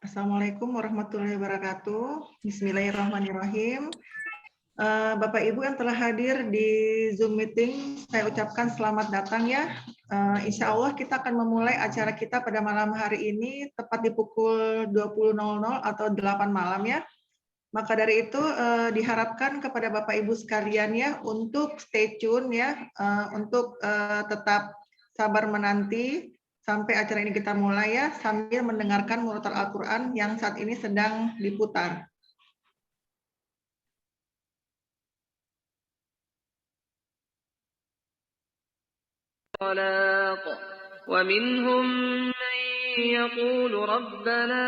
Assalamualaikum warahmatullahi wabarakatuh. Bismillahirrahmanirrahim. Bapak Ibu yang telah hadir di Zoom meeting, saya ucapkan selamat datang ya. Insya Allah kita akan memulai acara kita pada malam hari ini tepat di pukul 20.00 atau 8 malam ya. Maka dari itu diharapkan kepada Bapak Ibu sekalian ya untuk stay tune ya, untuk tetap sabar menanti sampai acara ini kita mulai ya, sambil mendengarkan murotal Al-Quran yang saat ini sedang diputar.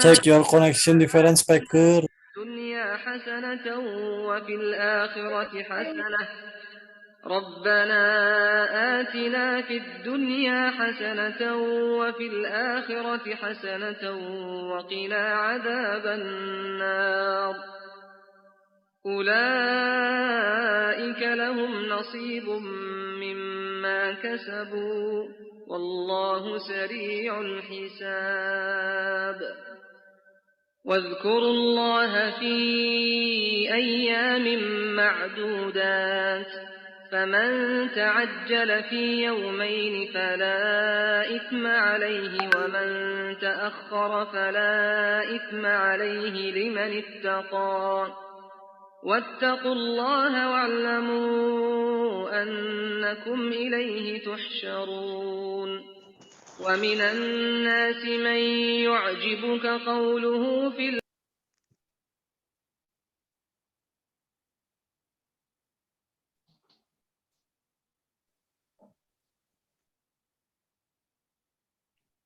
Check your connection difference speaker. ربنا آتنا في الدنيا حسنة وفي الآخرة حسنة وقنا عذاب النار أولئك لهم نصيب مما كسبوا والله سريع الحساب واذكروا الله في أيام معدودات فمن تعجل في يومين فلا إثم عليه ومن تأخر فلا إثم عليه لمن اتقى واتقوا الله واعلموا أنكم إليه تحشرون ومن الناس من يعجبك قوله في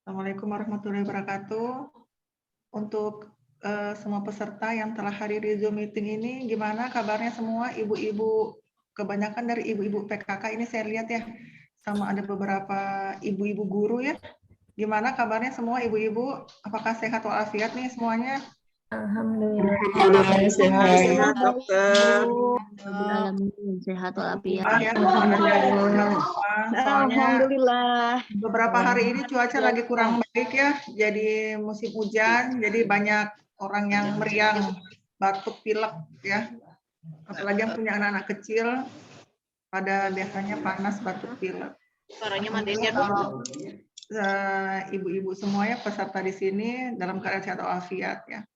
Assalamualaikum warahmatullahi wabarakatuh. Untuk semua peserta yang telah hadir di Zoom meeting ini, gimana kabarnya semua ibu-ibu? Kebanyakan dari ibu-ibu PKK ini saya lihat ya, sama ada beberapa ibu-ibu guru ya. Gimana kabarnya semua ibu-ibu? Apakah sehat walafiat nih semuanya? Alhamdulillah sehat, dokter. Alhamdulillah sehat walafiat. Alhamdulillah. Beberapa hari ini cuaca lagi kurang baik ya, jadi musim hujan, jadi banyak orang yang meriang, batuk, pilek ya. Apalagi yang punya anak-anak kecil, pada biasanya panas, batuk, pilek. Suaranya mandiri ya, ibu-ibu semuanya peserta di sini dalam keadaan sehat walafiat ya.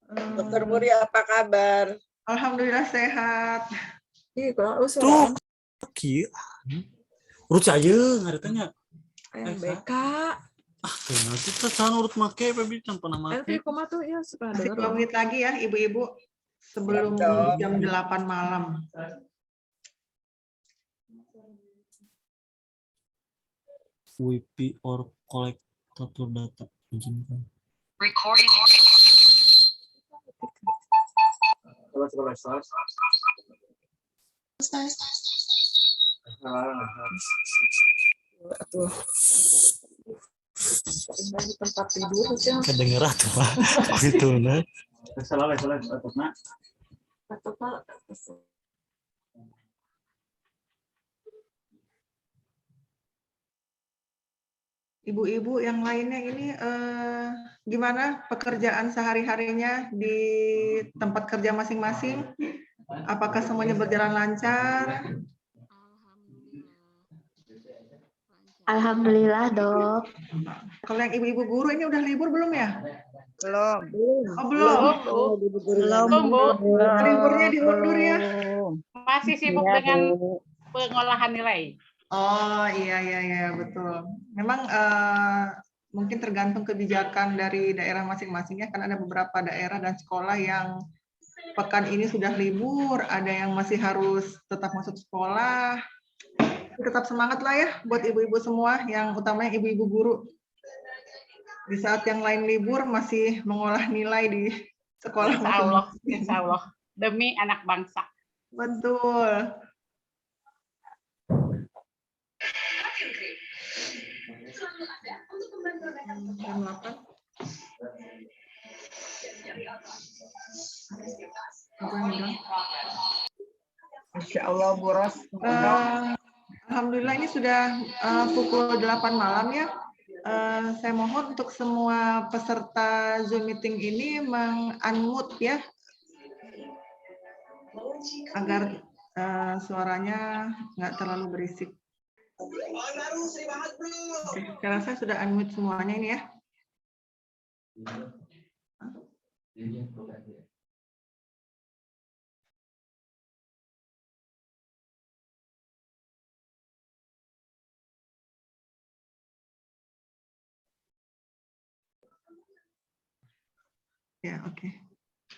Dokter Muri apa kabar? Alhamdulillah sehat. Tuh, kieu. Urut saja, ngaretanya. Ayang BK. Kayaknya kita can urut make baby can pernah make. Nanti koma tuh ya suka Masih dengar. 2 menit lagi ya ibu-ibu sebelum jam 8 malam. WP or collect total data. Izinkan. Recording. Atuh. Tinggal di tempat tidur aja. Kedengeran tuh Pak. Gitu nah. Salah atupna. Atau Pak. Ibu-ibu yang lainnya ini gimana pekerjaan sehari-harinya di tempat kerja masing-masing? Apakah semuanya berjalan lancar? Alhamdulillah, Dok. Kalau yang ibu-ibu guru ini udah libur belum ya? Belum. Oh, belum. Belum. Liburnya diundur ya? Masih sibuk dengan pengolahan nilai. Oh iya betul. Memang mungkin tergantung kebijakan dari daerah masing-masing ya, kan ada beberapa daerah dan sekolah yang pekan ini sudah libur, ada yang masih harus tetap masuk sekolah. Tetap semangat lah ya buat ibu-ibu semua, yang utamanya ibu-ibu guru. Di saat yang lain libur masih mengolah nilai di sekolah. Insya Allah. Demi anak bangsa. Betul. Jam 8. Masya Allah, Bu Ros. Alhamdulillah ini sudah pukul 8 malam ya. Saya mohon untuk semua peserta Zoom meeting ini meng-unmute ya, agar suaranya nggak terlalu berisik. Oke, saya rasa sudah unmute semuanya ini ya. Ya, oke.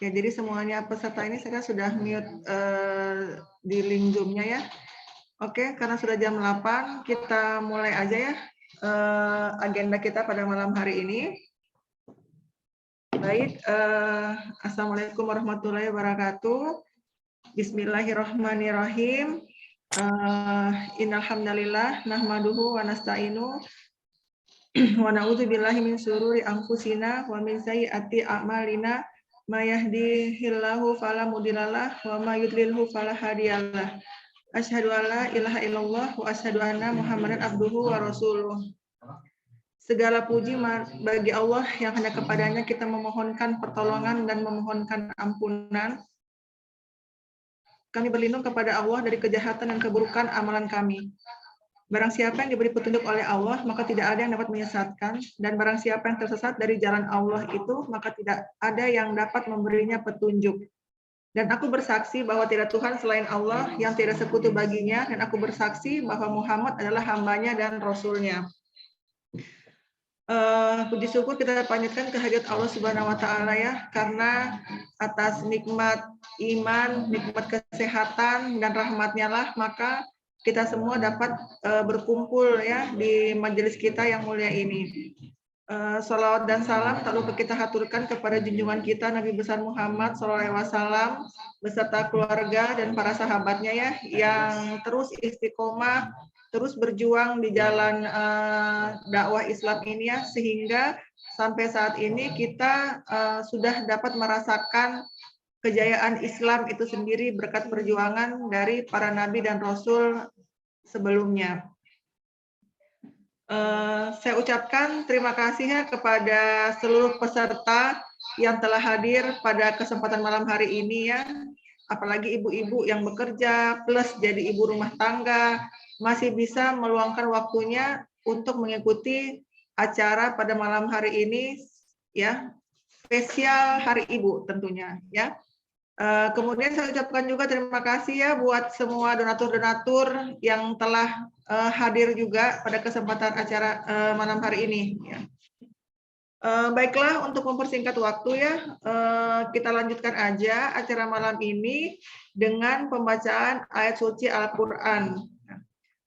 Ya, jadi semuanya peserta ini saya sudah mute di link Zoom-nya ya. Oke, karena sudah jam 8, kita mulai aja ya agenda kita pada malam hari ini. Baik, Assalamualaikum warahmatullahi wabarakatuh. Bismillahirrahmanirrahim. Innal hamdalillah nahmaduhu wa nasta'inu wa na'udzubillahi min syururi anfusina wa min sayyiati a'malina may yahdihillahu fala mudhillalah wa may yudlilhu fala hadiyalah. Asyhadu an la ilaha illallah wa asyhadu anna Muhammadan abduhu wa rasuluh. Segala puji bagi Allah yang hanya kepadanya kita memohonkan pertolongan dan memohonkan ampunan. Kami berlindung kepada Allah dari kejahatan dan keburukan amalan kami. Barang siapa yang diberi petunjuk oleh Allah, maka tidak ada yang dapat menyesatkan. Dan barang siapa yang tersesat dari jalan Allah itu, maka tidak ada yang dapat memberinya petunjuk. Dan aku bersaksi bahwa tidak Tuhan selain Allah yang tidak sekutu baginya, dan aku bersaksi bahwa Muhammad adalah hambanya dan Rasul-Nya. Puji syukur kita panjatkan kehadirat Allah Subhanahu wa Ta'ala ya, karena atas nikmat iman, nikmat kesehatan dan rahmatnya lah, maka kita semua dapat berkumpul ya di majelis kita yang mulia ini. Salawat dan salam tak lupa kita haturkan kepada junjungan kita Nabi besar Muhammad SAW beserta keluarga dan para sahabatnya ya, yang terus istiqomah, terus berjuang di jalan dakwah Islam ini ya, sehingga sampai saat ini kita sudah dapat merasakan kejayaan Islam itu sendiri berkat perjuangan dari para nabi dan rasul sebelumnya. Saya ucapkan terima kasih ya kepada seluruh peserta yang telah hadir pada kesempatan malam hari ini ya, apalagi ibu-ibu yang bekerja plus jadi ibu rumah tangga masih bisa meluangkan waktunya untuk mengikuti acara pada malam hari ini ya, spesial Hari Ibu tentunya ya. Kemudian saya ucapkan juga terima kasih ya buat semua donatur-donatur yang telah hadir juga pada kesempatan acara malam hari ini. Ya. Baiklah, untuk mempersingkat waktu ya, kita lanjutkan aja acara malam ini dengan pembacaan ayat suci Al-Quran.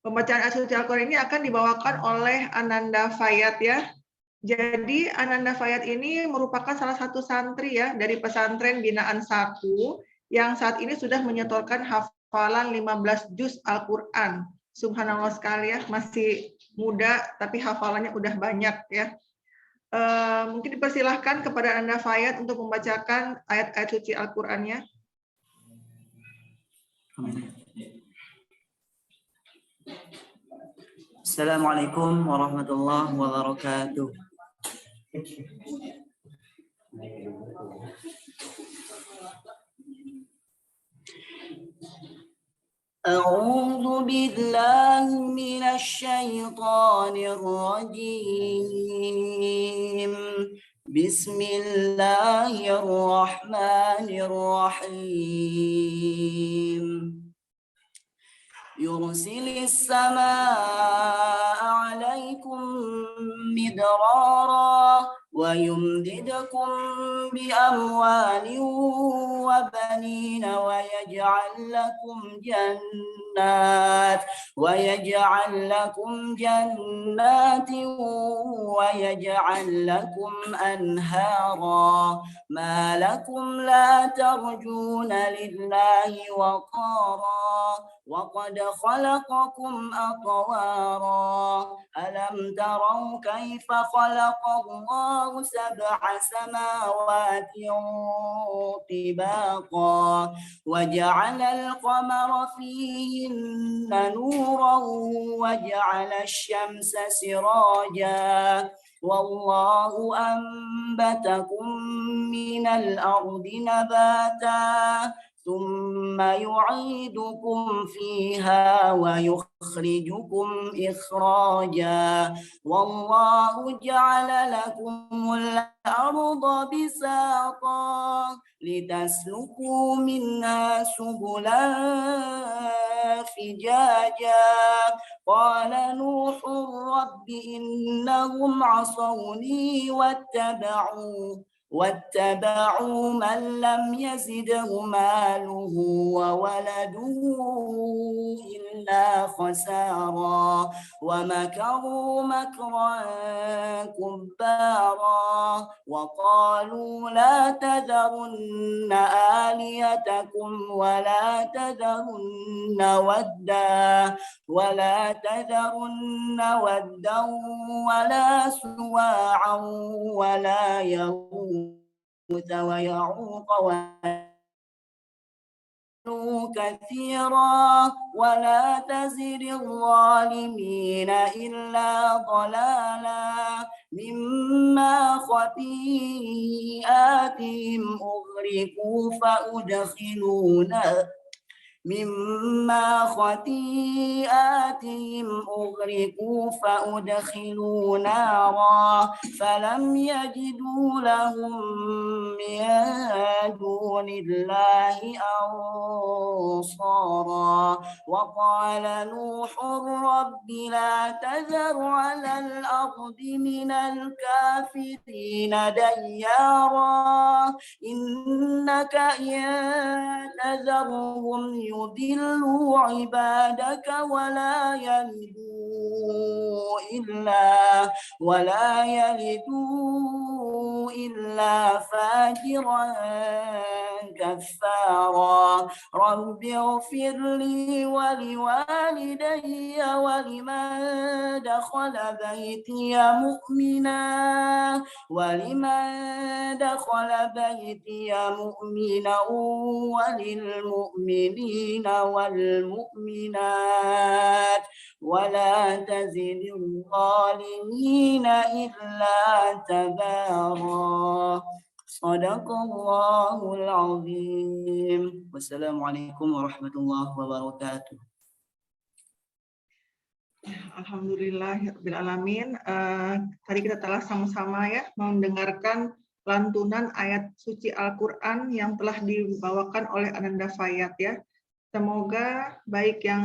Pembacaan ayat suci Al-Quran ini akan dibawakan oleh Ananda Fayat ya. Jadi Ananda Fayat ini merupakan salah satu santri ya dari pesantren binaan Saku yang saat ini sudah menyetorkan hafalan 15 juz Al-Quran. Subhanallah sekali ya, masih muda tapi hafalannya udah banyak ya. Mungkin dipersilahkan kepada Ananda Fayat untuk membacakan ayat-ayat suci Al-Qurannya. Assalamualaikum warahmatullahi wabarakatuh. أعوذ بالله من الشيطان الرجيم بسم الله الرحمن الرحيم يرسل السماء عليكم مدرارا ويمددكم بأموال وبنين ويجعل لكم جنات ويجعل لكم أنهارا ما لكم لا ترجون لله وقارا وقد خلقكم أطوارا ألم ألم تروا كيف خلق الله سبع سماوات طباقا وجعل القمر فيهن نورا وجعل الشمس سراجا والله أنبتكم من الأرض نباتا ثم يعيدكم فيها ويخرجكم إخراجا والله جعل لكم الأرض بساطا لتسلكوا منها سبلا فجاجا قال نوح رب إنهم عصوني واتبعوا من لم يزده ماله وولده إلا خسارا ومكروا مكرا كبارا وقالوا لا تذرن آلهتكم ولا تذرن ودا ولا سواعا ولا يغوث ويعوق كثيرا ولا تزر الظالمين إلا ضلالا مما خطيئاتهم أغرقوا فأدخلوا نارا فلم يجدوا لهم من دون الله أنصارا وقال نوح رب لا تذر على الأرض من الكافرين ديارا إنك إن تذرهم يضلوا عبادك ولا يلدوا إلا فاجرا كفارا رب اغفر لي ولوالدي ولمن دخل بيتي مؤمنا وللمؤمنين والمؤمنات ولا تزد الظالمين إلا تبارا صدق الله العظيم والسلام عليكم ورحمة الله وبركاته. Alhamdulillahirrahmanirrahim. Tadi kita telah sama-sama ya mendengarkan lantunan ayat suci Al-Quran yang telah dibawakan oleh Ananda Fayat ya. Semoga baik yang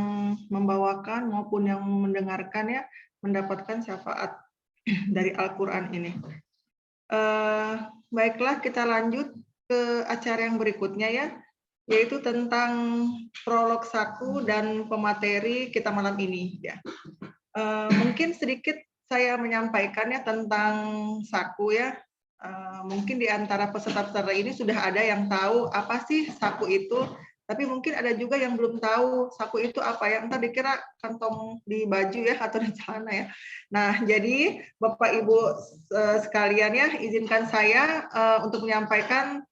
membawakan maupun yang mendengarkan ya mendapatkan syafaat dari Al-Quran ini. Baiklah, kita lanjut ke acara yang berikutnya ya, yaitu tentang prolog saku dan pemateri kita malam ini ya. Mungkin sedikit saya menyampaikannya tentang saku ya. Mungkin di antara peserta-peserta ini sudah ada yang tahu apa sih saku itu, tapi mungkin ada juga yang belum tahu saku itu apa ya, entah dikira kantong di baju ya atau di celana ya. Nah, jadi Bapak Ibu sekalian ya, izinkan saya untuk menyampaikan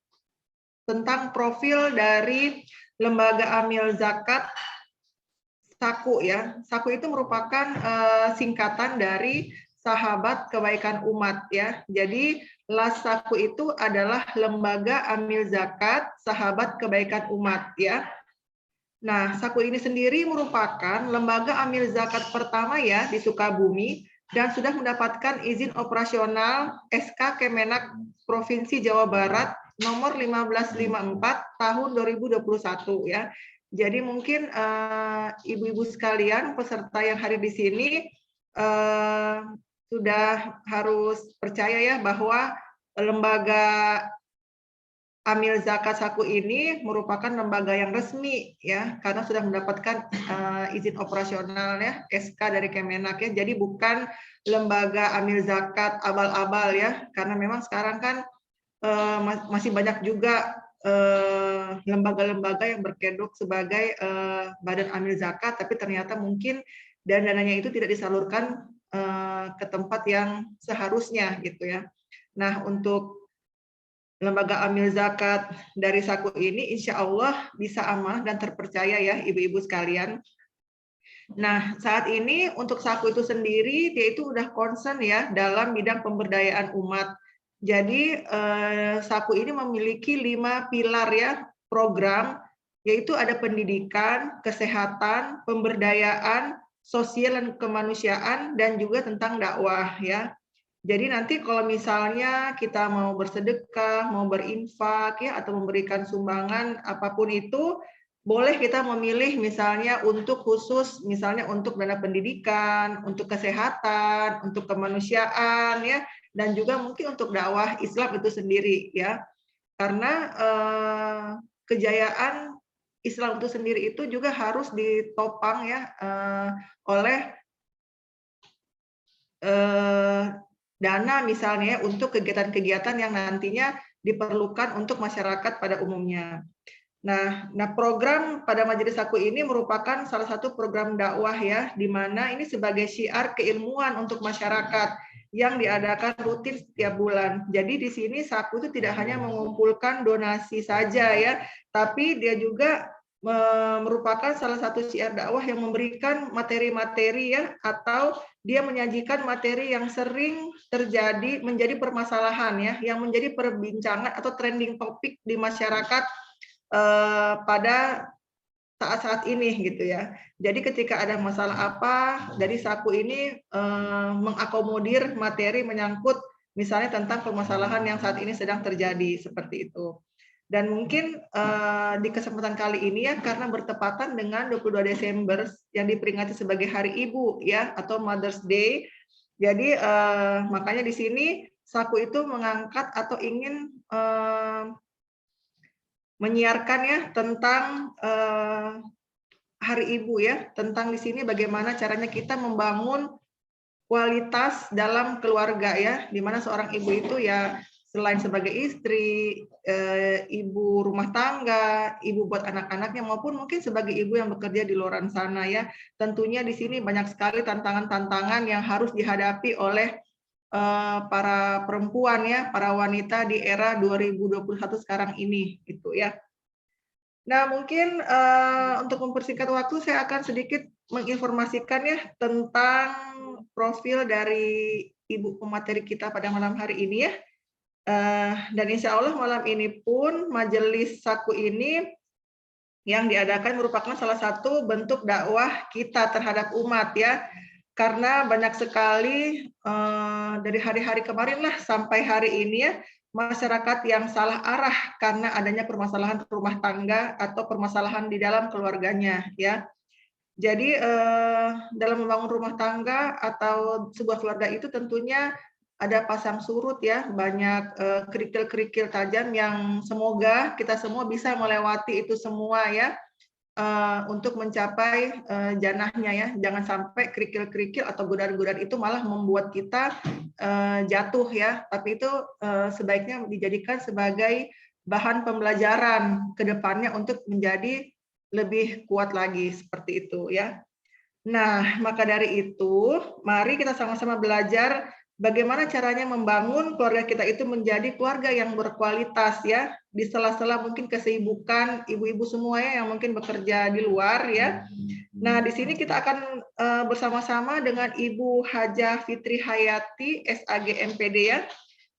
tentang profil dari Lembaga Amil Zakat Saku ya. Saku itu merupakan singkatan dari Sahabat Kebaikan Umat ya. Jadi LAS Saku itu adalah Lembaga Amil Zakat Sahabat Kebaikan Umat ya. Nah, Saku ini sendiri merupakan lembaga amil zakat pertama ya di Sukabumi dan sudah mendapatkan izin operasional SK Kemenak Provinsi Jawa Barat nomor 1554 tahun 2021 ya. Jadi mungkin ibu-ibu sekalian peserta yang hadir di sini sudah harus percaya ya bahwa lembaga Amil Zakat Saku ini merupakan lembaga yang resmi ya, karena sudah mendapatkan izin operasional ya, SK dari Kemenak ya. Jadi bukan lembaga Amil Zakat abal-abal ya, karena memang sekarang kan masih banyak juga lembaga-lembaga yang berkedok sebagai badan amil zakat, tapi ternyata mungkin dananya itu tidak disalurkan ke tempat yang seharusnya gitu ya. Nah, untuk lembaga amil zakat dari Saku ini insya Allah bisa amanah dan terpercaya ya ibu-ibu sekalian. Nah, saat ini untuk Saku itu sendiri dia itu udah concern ya dalam bidang pemberdayaan umat. Jadi Saku ini memiliki 5 pilar ya program, yaitu ada pendidikan, kesehatan, pemberdayaan, sosial dan kemanusiaan, dan juga tentang dakwah ya. Jadi nanti kalau misalnya kita mau bersedekah, mau berinfak ya atau memberikan sumbangan apapun itu, boleh kita memilih misalnya untuk khusus misalnya untuk dana pendidikan, untuk kesehatan, untuk kemanusiaan ya, dan juga mungkin untuk dakwah Islam itu sendiri ya. Karena kejayaan Islam itu sendiri itu juga harus ditopang ya oleh dana misalnya untuk kegiatan-kegiatan yang nantinya diperlukan untuk masyarakat pada umumnya. Nah, program pada Majelis Saku ini merupakan salah satu program dakwah ya, di mana ini sebagai syiar keilmuan untuk masyarakat yang diadakan rutin setiap bulan. Jadi di sini Saku itu tidak hanya mengumpulkan donasi saja ya, tapi dia juga merupakan salah satu syiar dakwah yang memberikan materi-materi ya, atau dia menyajikan materi yang sering terjadi menjadi permasalahan ya, yang menjadi perbincangan atau trending topik di masyarakat pada saat-saat ini gitu ya. Jadi ketika ada masalah apa, dari Saku ini mengakomodir materi menyangkut misalnya tentang permasalahan yang saat ini sedang terjadi seperti itu. Dan mungkin di kesempatan kali ini ya, karena bertepatan dengan 22 Desember yang diperingati sebagai Hari Ibu ya, atau Mother's Day. Jadi makanya di sini Saku itu mengangkat atau ingin menyiarkan ya tentang Hari Ibu ya, tentang di sini bagaimana caranya kita membangun kualitas dalam keluarga ya, di mana seorang ibu itu ya selain sebagai istri, ibu rumah tangga, ibu buat anak-anaknya, maupun mungkin sebagai ibu yang bekerja di luar sana ya. Tentunya di sini banyak sekali tantangan-tantangan yang harus dihadapi oleh para perempuan ya, para wanita di era 2021 sekarang ini gitu ya. Nah, mungkin untuk mempersingkat waktu saya akan sedikit menginformasikan ya tentang profil dari ibu pemateri kita pada malam hari ini ya. Dan insya Allah malam ini pun Majelis Saku ini yang diadakan merupakan salah satu bentuk dakwah kita terhadap umat ya, karena banyak sekali dari hari-hari kemarin lah sampai hari ini ya, masyarakat yang salah arah karena adanya permasalahan rumah tangga atau permasalahan di dalam keluarganya ya. Jadi dalam membangun rumah tangga atau sebuah keluarga itu tentunya ada pasang surut ya, banyak kerikil-kerikil tajam yang semoga kita semua bisa melewati itu semua ya, untuk mencapai janahnya ya. Jangan sampai kerikil-kerikil atau godaan-godaan itu malah membuat kita jatuh ya, tapi itu sebaiknya dijadikan sebagai bahan pembelajaran ke depannya untuk menjadi lebih kuat lagi seperti itu ya. Nah, maka dari itu mari kita sama-sama belajar bagaimana caranya membangun keluarga kita itu menjadi keluarga yang berkualitas ya, di sela-sela mungkin kesibukan ibu-ibu semua ya yang mungkin bekerja di luar ya. Nah, di sini kita akan bersama-sama dengan Ibu Hajah Fitri Hayati, SAG MPD ya.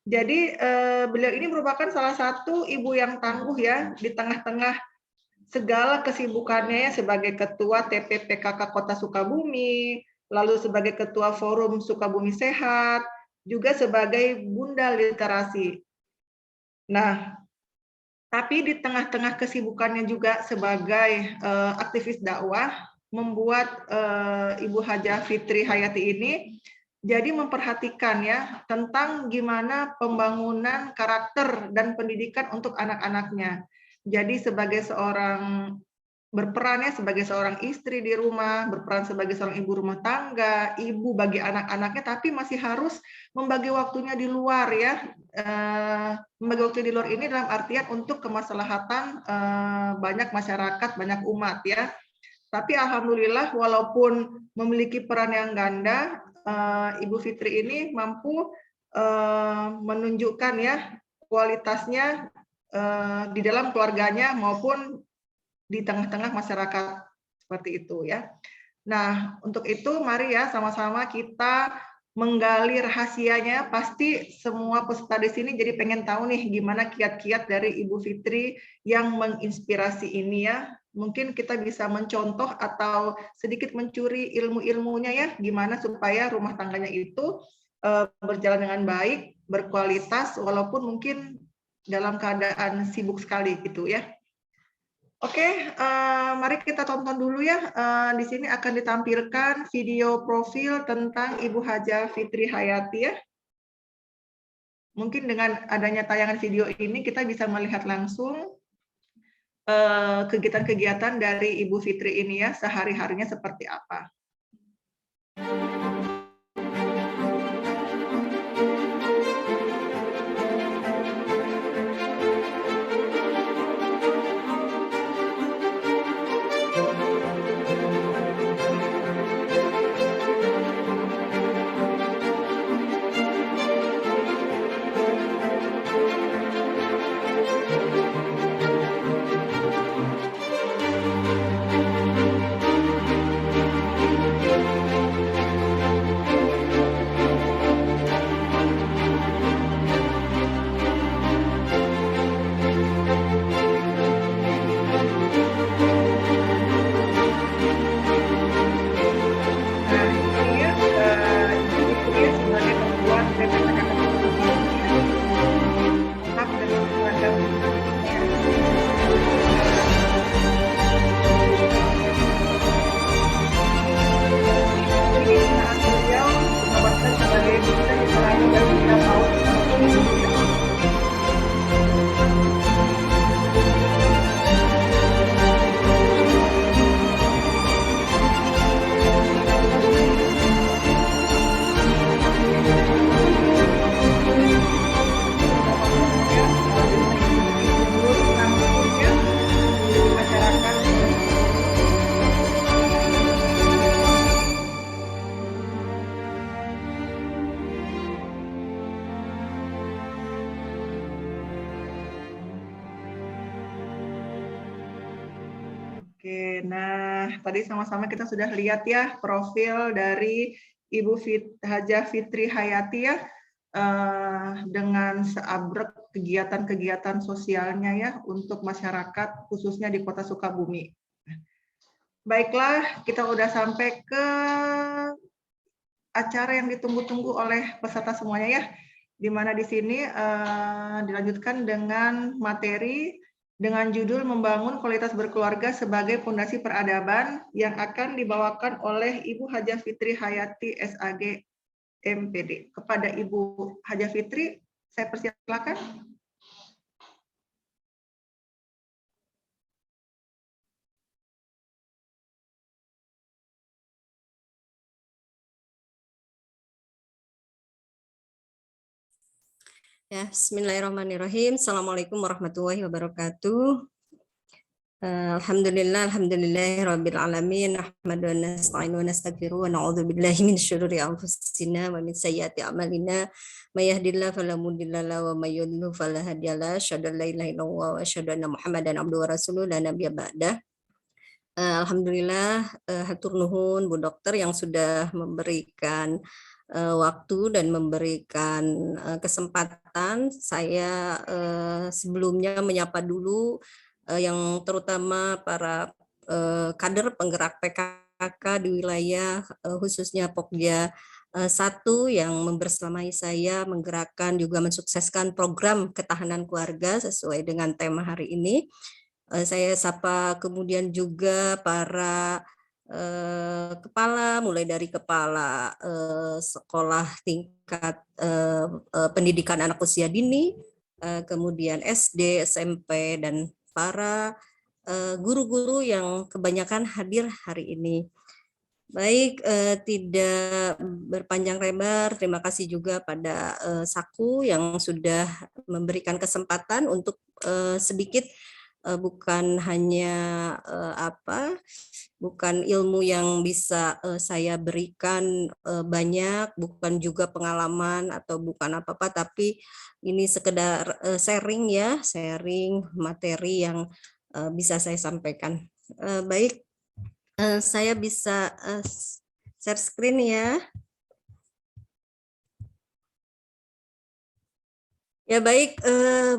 Jadi beliau ini merupakan salah satu ibu yang tangguh ya di tengah-tengah segala kesibukannya ya, sebagai Ketua TPPKK Kota Sukabumi, lalu sebagai Ketua Forum Sukabumi Sehat, juga sebagai Bunda Literasi. Nah, tapi di tengah-tengah kesibukannya juga sebagai aktivis dakwah, membuat Ibu Hajah Fitri Hayati ini jadi memperhatikan ya tentang gimana pembangunan karakter dan pendidikan untuk anak-anaknya. Jadi sebagai seorang berperannya sebagai seorang istri di rumah, berperan sebagai seorang ibu rumah tangga, ibu bagi anak-anaknya, tapi masih harus membagi waktunya di luar ya. Membagi waktu di luar ini dalam artian untuk kemaslahatan banyak masyarakat, banyak umat ya. Tapi alhamdulillah walaupun memiliki peran yang ganda, Ibu Fitri ini mampu menunjukkan ya kualitasnya di dalam keluarganya maupun di tengah-tengah masyarakat seperti itu ya. Nah, untuk itu mari ya sama-sama kita menggali rahasianya. Pasti semua peserta di sini jadi pengen tahu nih gimana kiat-kiat dari Ibu Fitri yang menginspirasi ini ya. Mungkin kita bisa mencontoh atau sedikit mencuri ilmu-ilmunya ya, gimana supaya rumah tangganya itu berjalan dengan baik, berkualitas, walaupun mungkin dalam keadaan sibuk sekali gitu ya. Oke, mari kita tonton dulu ya. Di sini akan ditampilkan video profil tentang Ibu Hajah Fitri Hayati ya. Mungkin dengan adanya tayangan video ini kita bisa melihat langsung kegiatan-kegiatan dari Ibu Fitri ini ya, sehari-harinya seperti apa. Oke, nah tadi sama-sama kita sudah lihat ya profil dari Ibu Hajah Fitri Hayati ya, dengan seabrek kegiatan-kegiatan sosialnya ya untuk masyarakat khususnya di Kota Sukabumi. Baiklah, kita udah sampai ke acara yang ditunggu-tunggu oleh peserta semuanya ya, di mana di sini dilanjutkan dengan materi dengan judul Membangun Kualitas Berkeluarga sebagai Pondasi Peradaban yang akan dibawakan oleh Ibu Hajah Fitri Hayati SAG MPD. Kepada Ibu Hajah Fitri, saya persilakan. Ya, bismillahirrahmanirrahim. Assalamualaikum warahmatullahi wabarakatuh. Alhamdulillahirabbil alamin. Nahmadu wa nasta'inu wa nastaghfiru wa na'udzu billahi min syururi anfusina wa min sayyiati a'malina. May yahdihillahu fala mudilla lahu wa may yudlil fala hadiyalah. Asyhadu an la ilaha illallah wa asyhadu anna Muhammadan abduhu wa rasuluhu la nabiyya ba'dah. Alhamdulillah, hatur nuhun Bu Dokter yang sudah memberikan waktu dan memberikan kesempatan. Saya sebelumnya menyapa dulu yang terutama para kader penggerak PKK di wilayah khususnya Pokja 1 yang membersamai saya menggerakkan juga mensukseskan program ketahanan keluarga sesuai dengan tema hari ini. Saya sapa kemudian juga para kepala, mulai dari kepala sekolah tingkat pendidikan anak usia dini, kemudian SD, SMP, dan para guru-guru yang kebanyakan hadir hari ini. Baik, tidak berpanjang lebar, terima kasih juga pada Saku yang sudah memberikan kesempatan untuk sedikit bukan hanya bukan ilmu yang bisa saya berikan banyak, bukan juga pengalaman atau bukan apa-apa, tapi ini sekedar sharing ya, sharing materi yang bisa saya sampaikan. Baik, saya bisa share screen ya. Ya baik,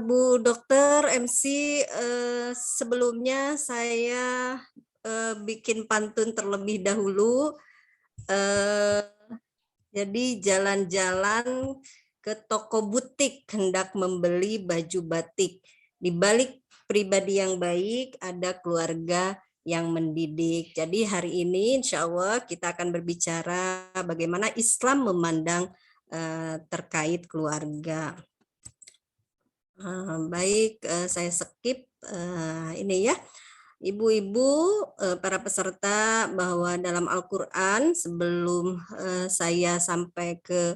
Bu Dokter MC, sebelumnya saya bikin pantun terlebih dahulu. Jadi jalan-jalan ke toko butik hendak membeli baju batik. Di balik pribadi yang baik ada keluarga yang mendidik. Jadi hari ini insya Allah kita akan berbicara bagaimana Islam memandang terkait keluarga. Baik, saya skip ini ya. Ibu-ibu, para peserta, bahwa dalam Al-Quran sebelum saya sampai ke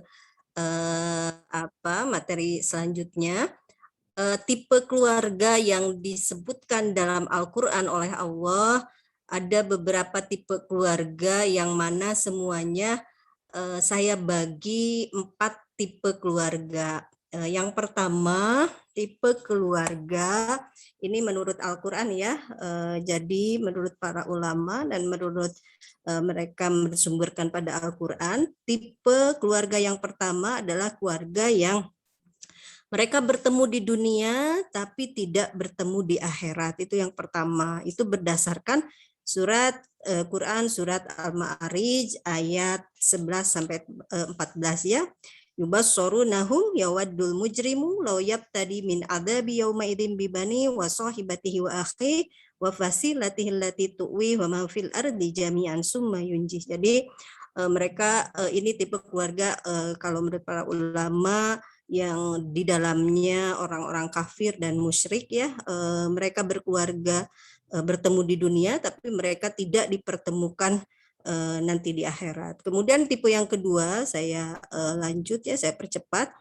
materi selanjutnya, tipe keluarga yang disebutkan dalam Al-Quran oleh Allah, ada beberapa tipe keluarga yang mana semuanya saya bagi 4 tipe keluarga. Yang pertama, tipe keluarga ini menurut Al-Quran ya, jadi menurut para ulama dan menurut mereka bersumberkan pada Al-Quran, tipe keluarga yang pertama adalah keluarga yang mereka bertemu di dunia tapi tidak bertemu di akhirat. Itu yang pertama, itu berdasarkan surat Quran, surat Al-Ma'arij ayat 11-14 ya. Yubassarunahum yawaddul mujrimu law yabtadi min adzabi yauma idzin bibani wa sahibatihi wa akhi wa fasilatihi allati tuwi wa ma fil ardi jami'an summa yunjih. Jadi mereka ini tipe keluarga kalau menurut para ulama yang di dalamnya orang-orang kafir dan musyrik ya, mereka berkeluarga bertemu di dunia tapi mereka tidak dipertemukan nanti di akhirat. Kemudian tipe yang kedua, saya lanjut ya, saya percepat.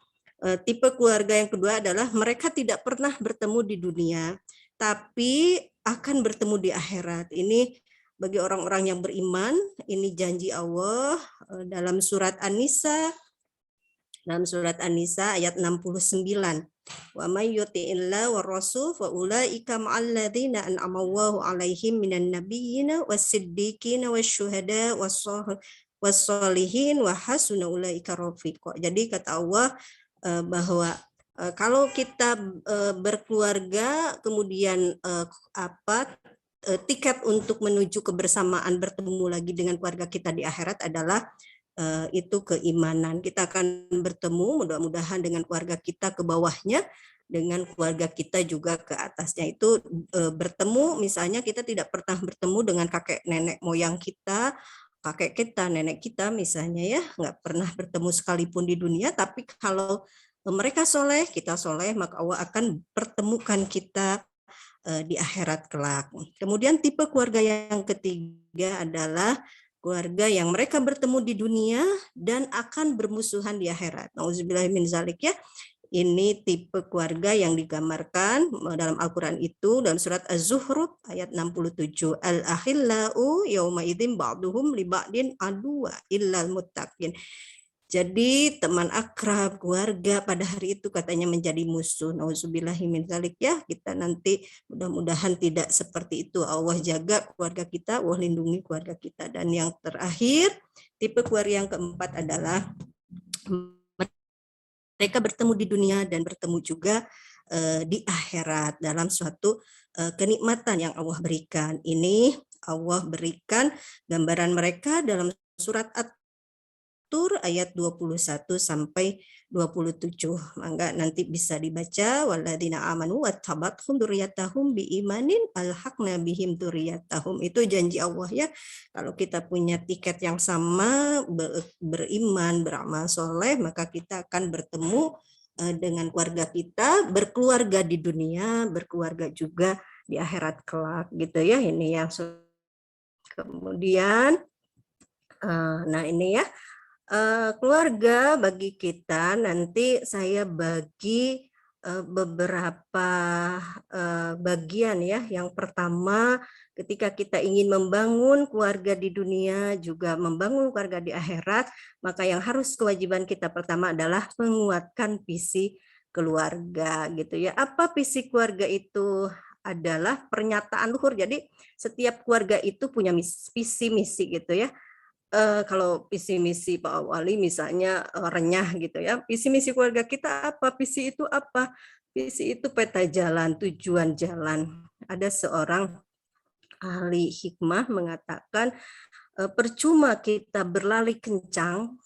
Tipe keluarga yang kedua adalah mereka tidak pernah bertemu di dunia, tapi akan bertemu di akhirat. Ini bagi orang-orang yang beriman, ini janji Allah dalam surat An-Nisa, ayat 69. Wa may yuti'illah wa rasul fa ulaika ma'al ladzina an'ama Allahu 'alaihim minan nabiyyina was-siddiqina wasyuhada was-sholihin wa hasuna ulaika rafiqa. Jadi kata Allah bahwa kalau kita berkeluarga kemudian tiket untuk menuju kebersamaan bertemu lagi dengan keluarga kita di akhirat adalah itu keimanan. Kita akan bertemu mudah-mudahan dengan keluarga kita ke bawahnya, dengan keluarga kita juga ke atasnya. Itu bertemu, misalnya kita tidak pernah bertemu dengan kakek nenek moyang kita, kakek kita, nenek kita misalnya ya, nggak pernah bertemu sekalipun di dunia, tapi kalau mereka soleh, kita soleh, maka Allah akan pertemukan kita di akhirat kelak. Kemudian tipe keluarga yang ketiga adalah keluarga yang mereka bertemu di dunia dan akan bermusuhan di akhirat. Nauzubillahi min zalik ya. Ini tipe keluarga yang digambarkan dalam Al-Quran itu dalam surat Az-Zuhruf ayat 67. Al-akhillau yauma idzin ba'duhum li ba'din aduwa illal muttaqin. Jadi teman akrab, keluarga pada hari itu katanya menjadi musuh. Nauzubillahi min zalik ya. Kita nanti mudah-mudahan tidak seperti itu. Allah jaga keluarga kita, Allah lindungi keluarga kita. Dan yang terakhir, tipe keluarga yang keempat adalah mereka bertemu di dunia dan bertemu juga di akhirat dalam suatu kenikmatan yang Allah berikan. Ini Allah berikan gambaran mereka dalam surat ayat 21 sampai 27. Maka nanti bisa dibaca walladzina amanu wattabathum dzurriyyatahum biimanin alhaqna bihim dzurriyyatahum. Itu janji Allah ya. Kalau kita punya tiket yang sama, beriman, beramal soleh, maka kita akan bertemu dengan keluarga kita, berkeluarga di dunia, berkeluarga juga di akhirat kelak gitu ya. Ini yang kemudian nah ini ya. Keluarga bagi kita nanti saya bagi beberapa bagian ya. Yang pertama, ketika kita ingin membangun keluarga di dunia, juga membangun keluarga di akhirat, maka yang harus kewajiban kita pertama adalah menguatkan visi keluarga gitu ya. Apa visi keluarga itu? Adalah pernyataan luhur. Jadi setiap keluarga itu punya visi misi gitu ya. Kalau visi misi Pak Wali misalnya renyah gitu ya. Visi misi keluarga kita apa? Visi itu apa? Visi itu peta jalan, tujuan jalan. Ada seorang ahli hikmah mengatakan percuma kita berlari kencang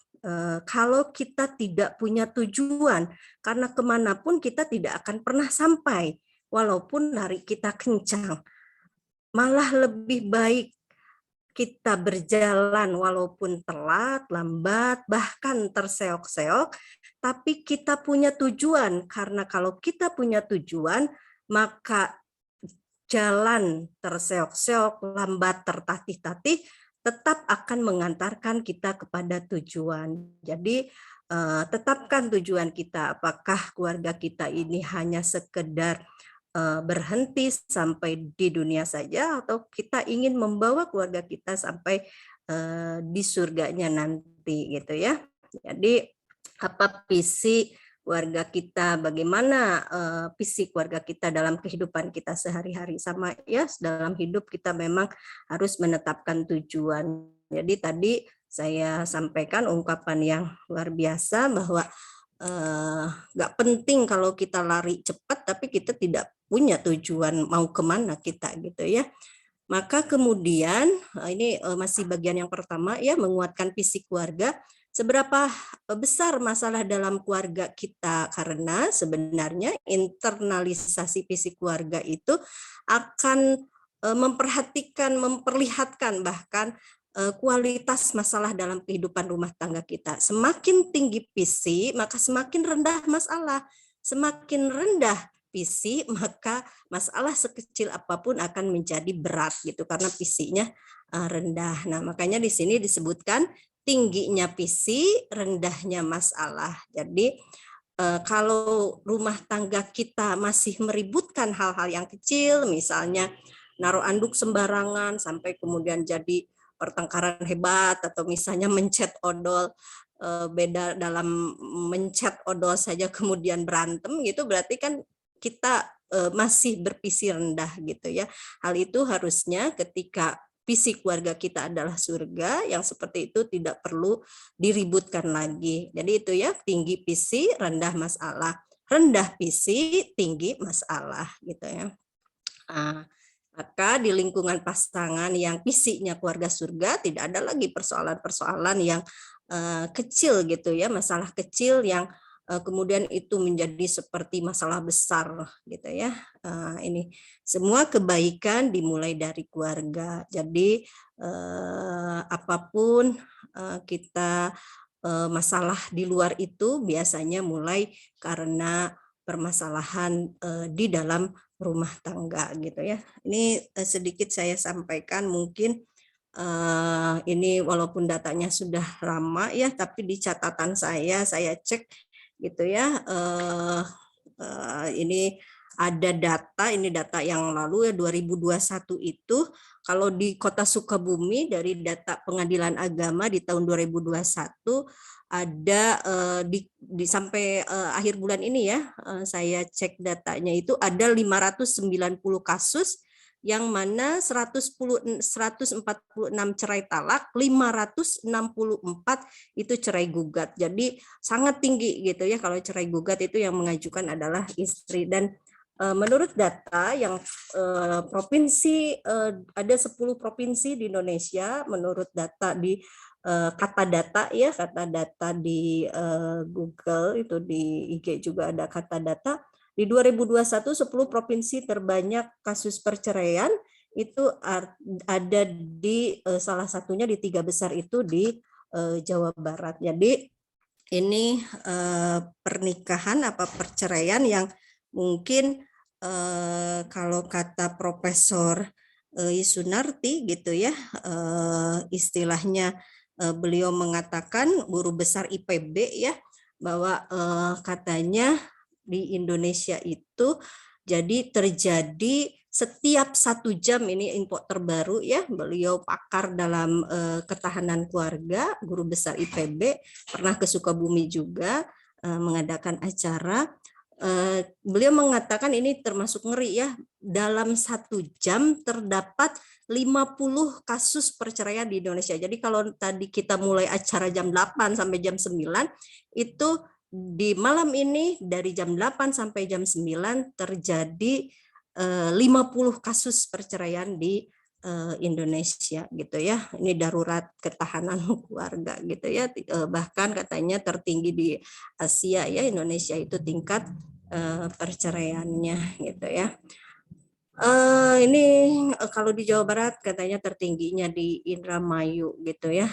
kalau kita tidak punya tujuan, karena kemanapun kita tidak akan pernah sampai walaupun lari kita kencang. Malah lebih baik kita berjalan walaupun telat, lambat, bahkan terseok-seok, tapi kita punya tujuan. Karena kalau kita punya tujuan, maka jalan terseok-seok, lambat, tertatih-tatih, tetap akan mengantarkan kita kepada tujuan. Jadi tetapkan tujuan kita, apakah keluarga kita ini hanya sekedar berhenti sampai di dunia saja, atau kita ingin membawa keluarga kita sampai di surganya nanti gitu ya. Jadi apa visi keluarga kita, bagaimana visi keluarga kita dalam kehidupan kita sehari-hari. Sama ya, dalam hidup kita memang harus menetapkan tujuan. Jadi tadi saya sampaikan ungkapan yang luar biasa bahwa nggak penting kalau kita lari cepat tapi kita tidak punya tujuan mau kemana kita gitu ya. Maka kemudian ini masih bagian yang pertama ya, menguatkan visi keluarga. Seberapa besar masalah dalam keluarga kita, karena sebenarnya internalisasi visi keluarga itu akan memperhatikan, memperlihatkan bahkan kualitas masalah dalam kehidupan rumah tangga kita. Semakin tinggi visi, maka semakin rendah masalah. Semakin rendah visi, maka masalah sekecil apapun akan menjadi berat gitu karena visinya rendah. Nah, makanya di sini disebutkan tingginya visi, rendahnya masalah. Jadi kalau rumah tangga kita masih meributkan hal-hal yang kecil, misalnya naruh anduk sembarangan sampai kemudian jadi pertengkaran hebat, atau misalnya mencet odol, beda dalam mencet odol saja kemudian berantem gitu, berarti kan kita masih bervisi rendah gitu ya. Hal itu harusnya ketika visi keluarga kita adalah surga, yang seperti itu tidak perlu diributkan lagi. Jadi itu ya, tinggi visi, rendah masalah. Rendah visi, tinggi masalah gitu ya. Nah, maka di lingkungan pasangan yang visinya keluarga surga, tidak ada lagi persoalan-persoalan yang kecil gitu ya, masalah kecil yang kemudian itu menjadi seperti masalah besar gitu ya. Ini semua kebaikan dimulai dari keluarga. Jadi apapun kita masalah di luar itu biasanya mulai karena permasalahan di dalam rumah tangga gitu ya. Ini sedikit saya sampaikan, mungkin ini walaupun datanya sudah lama ya, tapi di catatan saya cek gitu ya. Ini ada data, ini data yang lalu ya, 2021 itu kalau di Kota Sukabumi dari data Pengadilan Agama di tahun 2021 ada di sampai akhir bulan ini ya, saya cek datanya itu ada 590 kasus, yang mana 146 cerai talak, 564 itu cerai gugat. Jadi sangat tinggi gitu ya, kalau cerai gugat itu yang mengajukan adalah istri. Dan menurut data yang provinsi, ada 10 provinsi di Indonesia, menurut data di kata data ya, kata data di Google itu, di IG juga ada kata data. Di 2021 10 provinsi terbanyak kasus perceraian itu ada di salah satunya di 3 besar itu di Jawa Barat. Jadi ini pernikahan apa perceraian yang mungkin kalau kata Profesor Yusunarti gitu ya, istilahnya beliau mengatakan, guru besar IPB ya, bahwa katanya di Indonesia itu jadi terjadi setiap 1 jam, ini info terbaru ya, beliau pakar dalam ketahanan keluarga, guru besar IPB, pernah ke Sukabumi juga mengadakan acara. Beliau mengatakan ini termasuk ngeri ya, dalam 1 jam terdapat 50 kasus perceraian di Indonesia. Jadi kalau tadi kita mulai acara jam 8 sampai jam 9, itu di malam ini dari jam 8 sampai jam 9 terjadi 50 kasus perceraian di Indonesia gitu ya. Ini darurat ketahanan keluarga gitu ya. Bahkan katanya tertinggi di Asia ya, Indonesia itu tingkat perceraiannya gitu ya. Ini kalau di Jawa Barat katanya tertingginya di Indramayu gitu ya.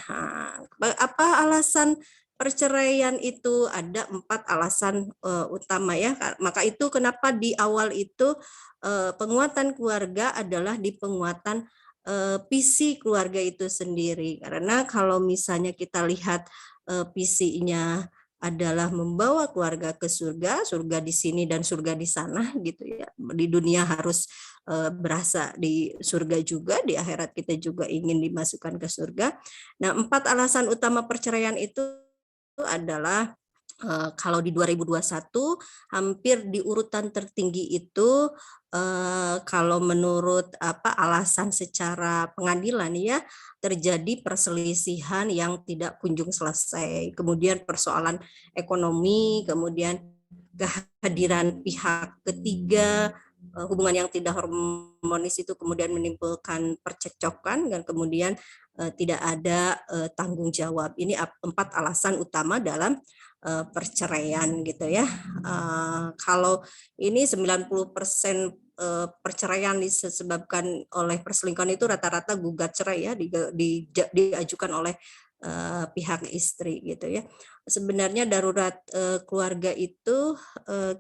Apa alasan perceraian itu? Ada 4 alasan utama ya. Maka itu kenapa di awal itu penguatan keluarga adalah di penguatan visi keluarga itu sendiri. Karena kalau misalnya kita lihat visinya adalah membawa keluarga ke surga, surga di sini dan surga di sana gitu ya. Di dunia harus berasa di surga juga, di akhirat kita juga ingin dimasukkan ke surga. Nah, 4 alasan utama perceraian itu adalah kalau di 2021 hampir di urutan tertinggi itu kalau menurut alasan secara pengadilan ya, terjadi perselisihan yang tidak kunjung selesai, kemudian persoalan ekonomi, kemudian kehadiran pihak ketiga, hubungan yang tidak harmonis itu kemudian menimbulkan percekcokan, dan kemudian tidak ada tanggung jawab. Ini 4 alasan utama dalam perceraian gitu ya. Kalau ini 90% perceraian disebabkan oleh perselingkuhan itu rata-rata gugat cerai ya, diajukan oleh pihak istri gitu ya. Sebenarnya darurat keluarga itu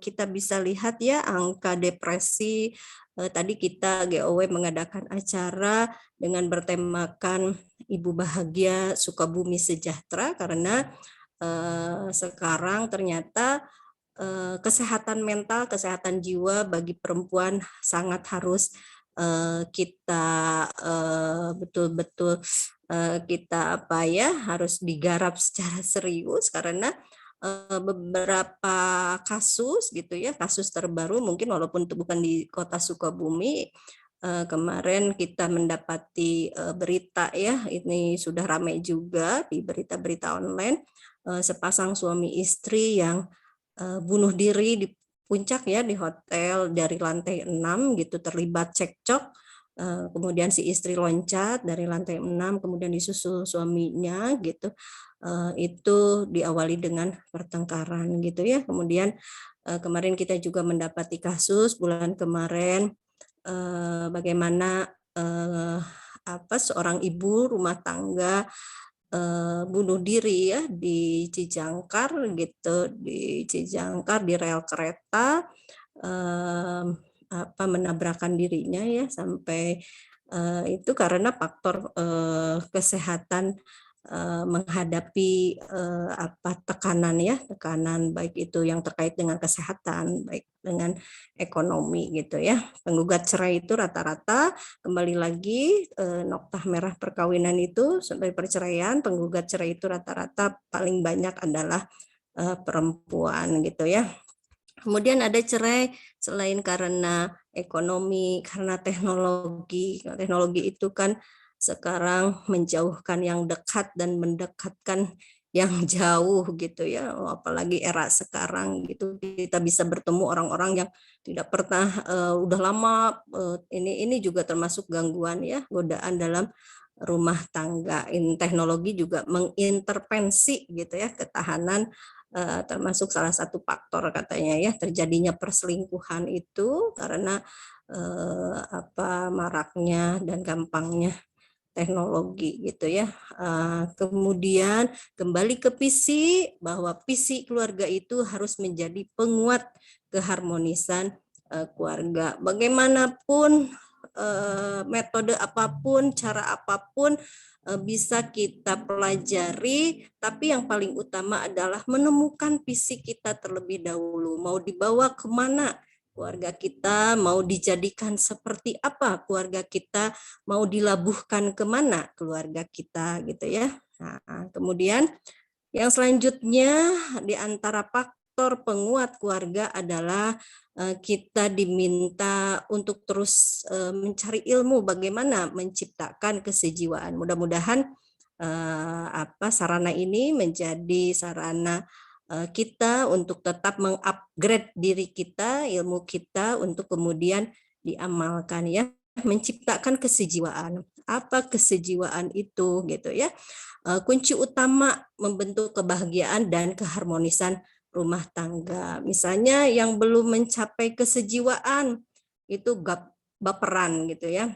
kita bisa lihat ya, angka depresi tadi kita GOW mengadakan acara dengan bertemakan Ibu Bahagia Sukabumi Sejahtera, karena sekarang ternyata kesehatan mental, kesehatan jiwa bagi perempuan sangat harus kita betul-betul kita harus digarap secara serius, karena beberapa kasus gitu ya, kasus terbaru mungkin walaupun itu bukan di kota Sukabumi, kemarin kita mendapati berita ya, ini sudah ramai juga di berita-berita online, sepasang suami istri yang bunuh diri di puncak ya, di hotel dari lantai 6 gitu, terlibat cekcok, kemudian si istri loncat dari lantai 6, kemudian disusul suaminya gitu, itu diawali dengan pertengkaran gitu ya. Kemudian kemarin kita juga mendapati kasus bulan kemarin bagaimana seorang ibu rumah tangga bunuh diri ya di Cijangkar gitu, di Cijangkar di rel kereta, menabrakkan dirinya ya, sampai itu karena faktor kesehatan menghadapi tekanan ya, tekanan baik itu yang terkait dengan kesehatan, baik dengan ekonomi gitu ya. Penggugat cerai itu rata-rata, kembali lagi noktah merah perkawinan itu sampai perceraian, penggugat cerai itu rata-rata paling banyak adalah perempuan gitu ya. Kemudian ada cerai selain karena ekonomi, karena teknologi. Teknologi itu kan sekarang menjauhkan yang dekat dan mendekatkan yang jauh gitu ya, apalagi era sekarang gitu, kita bisa bertemu orang-orang yang tidak pernah udah lama, ini juga termasuk gangguan ya, godaan dalam rumah tangga. Teknologi juga mengintervensi gitu ya, ketahanan, termasuk salah satu faktor katanya ya terjadinya perselingkuhan itu karena maraknya dan gampangnya teknologi gitu ya. Kemudian kembali ke visi, bahwa visi keluarga itu harus menjadi penguat keharmonisan keluarga. Bagaimanapun metode apapun, cara apapun, bisa kita pelajari, tapi yang paling utama adalah menemukan visi kita terlebih dahulu. Mau dibawa kemana keluarga kita, mau dijadikan seperti apa keluarga kita, mau dilabuhkan kemana keluarga kita gitu ya. Nah, kemudian yang selanjutnya di antara faktor penguat keluarga adalah kita diminta untuk terus mencari ilmu bagaimana menciptakan kesejiwaan. Mudah-mudahan sarana ini menjadi sarana kita untuk tetap mengupgrade diri kita, ilmu kita untuk kemudian diamalkan ya, menciptakan kesejiwaan. Apa kesejiwaan itu gitu ya? Kunci utama membentuk kebahagiaan dan keharmonisan rumah tangga. Misalnya yang belum mencapai kesejiwaan itu baperan gitu ya.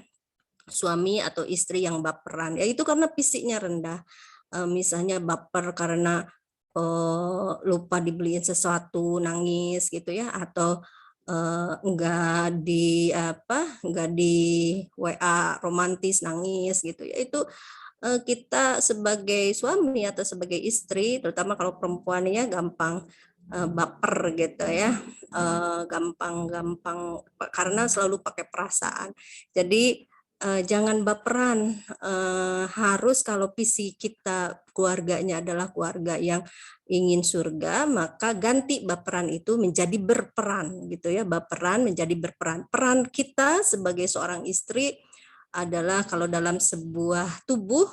Suami atau istri yang baperan, ya itu karena fisiknya rendah. Misalnya baper karena lupa dibeliin sesuatu, nangis gitu ya, atau enggak di WA romantis, nangis gitu ya. Itu kita sebagai suami atau sebagai istri, terutama kalau perempuannya gampang baper gitu ya, gampang karena selalu pakai perasaan. Jadi jangan baperan, harus kalau visi kita keluarganya adalah keluarga yang ingin surga, maka ganti baperan itu menjadi berperan gitu ya, baperan menjadi berperan. Peran kita sebagai seorang istri adalah kalau dalam sebuah tubuh,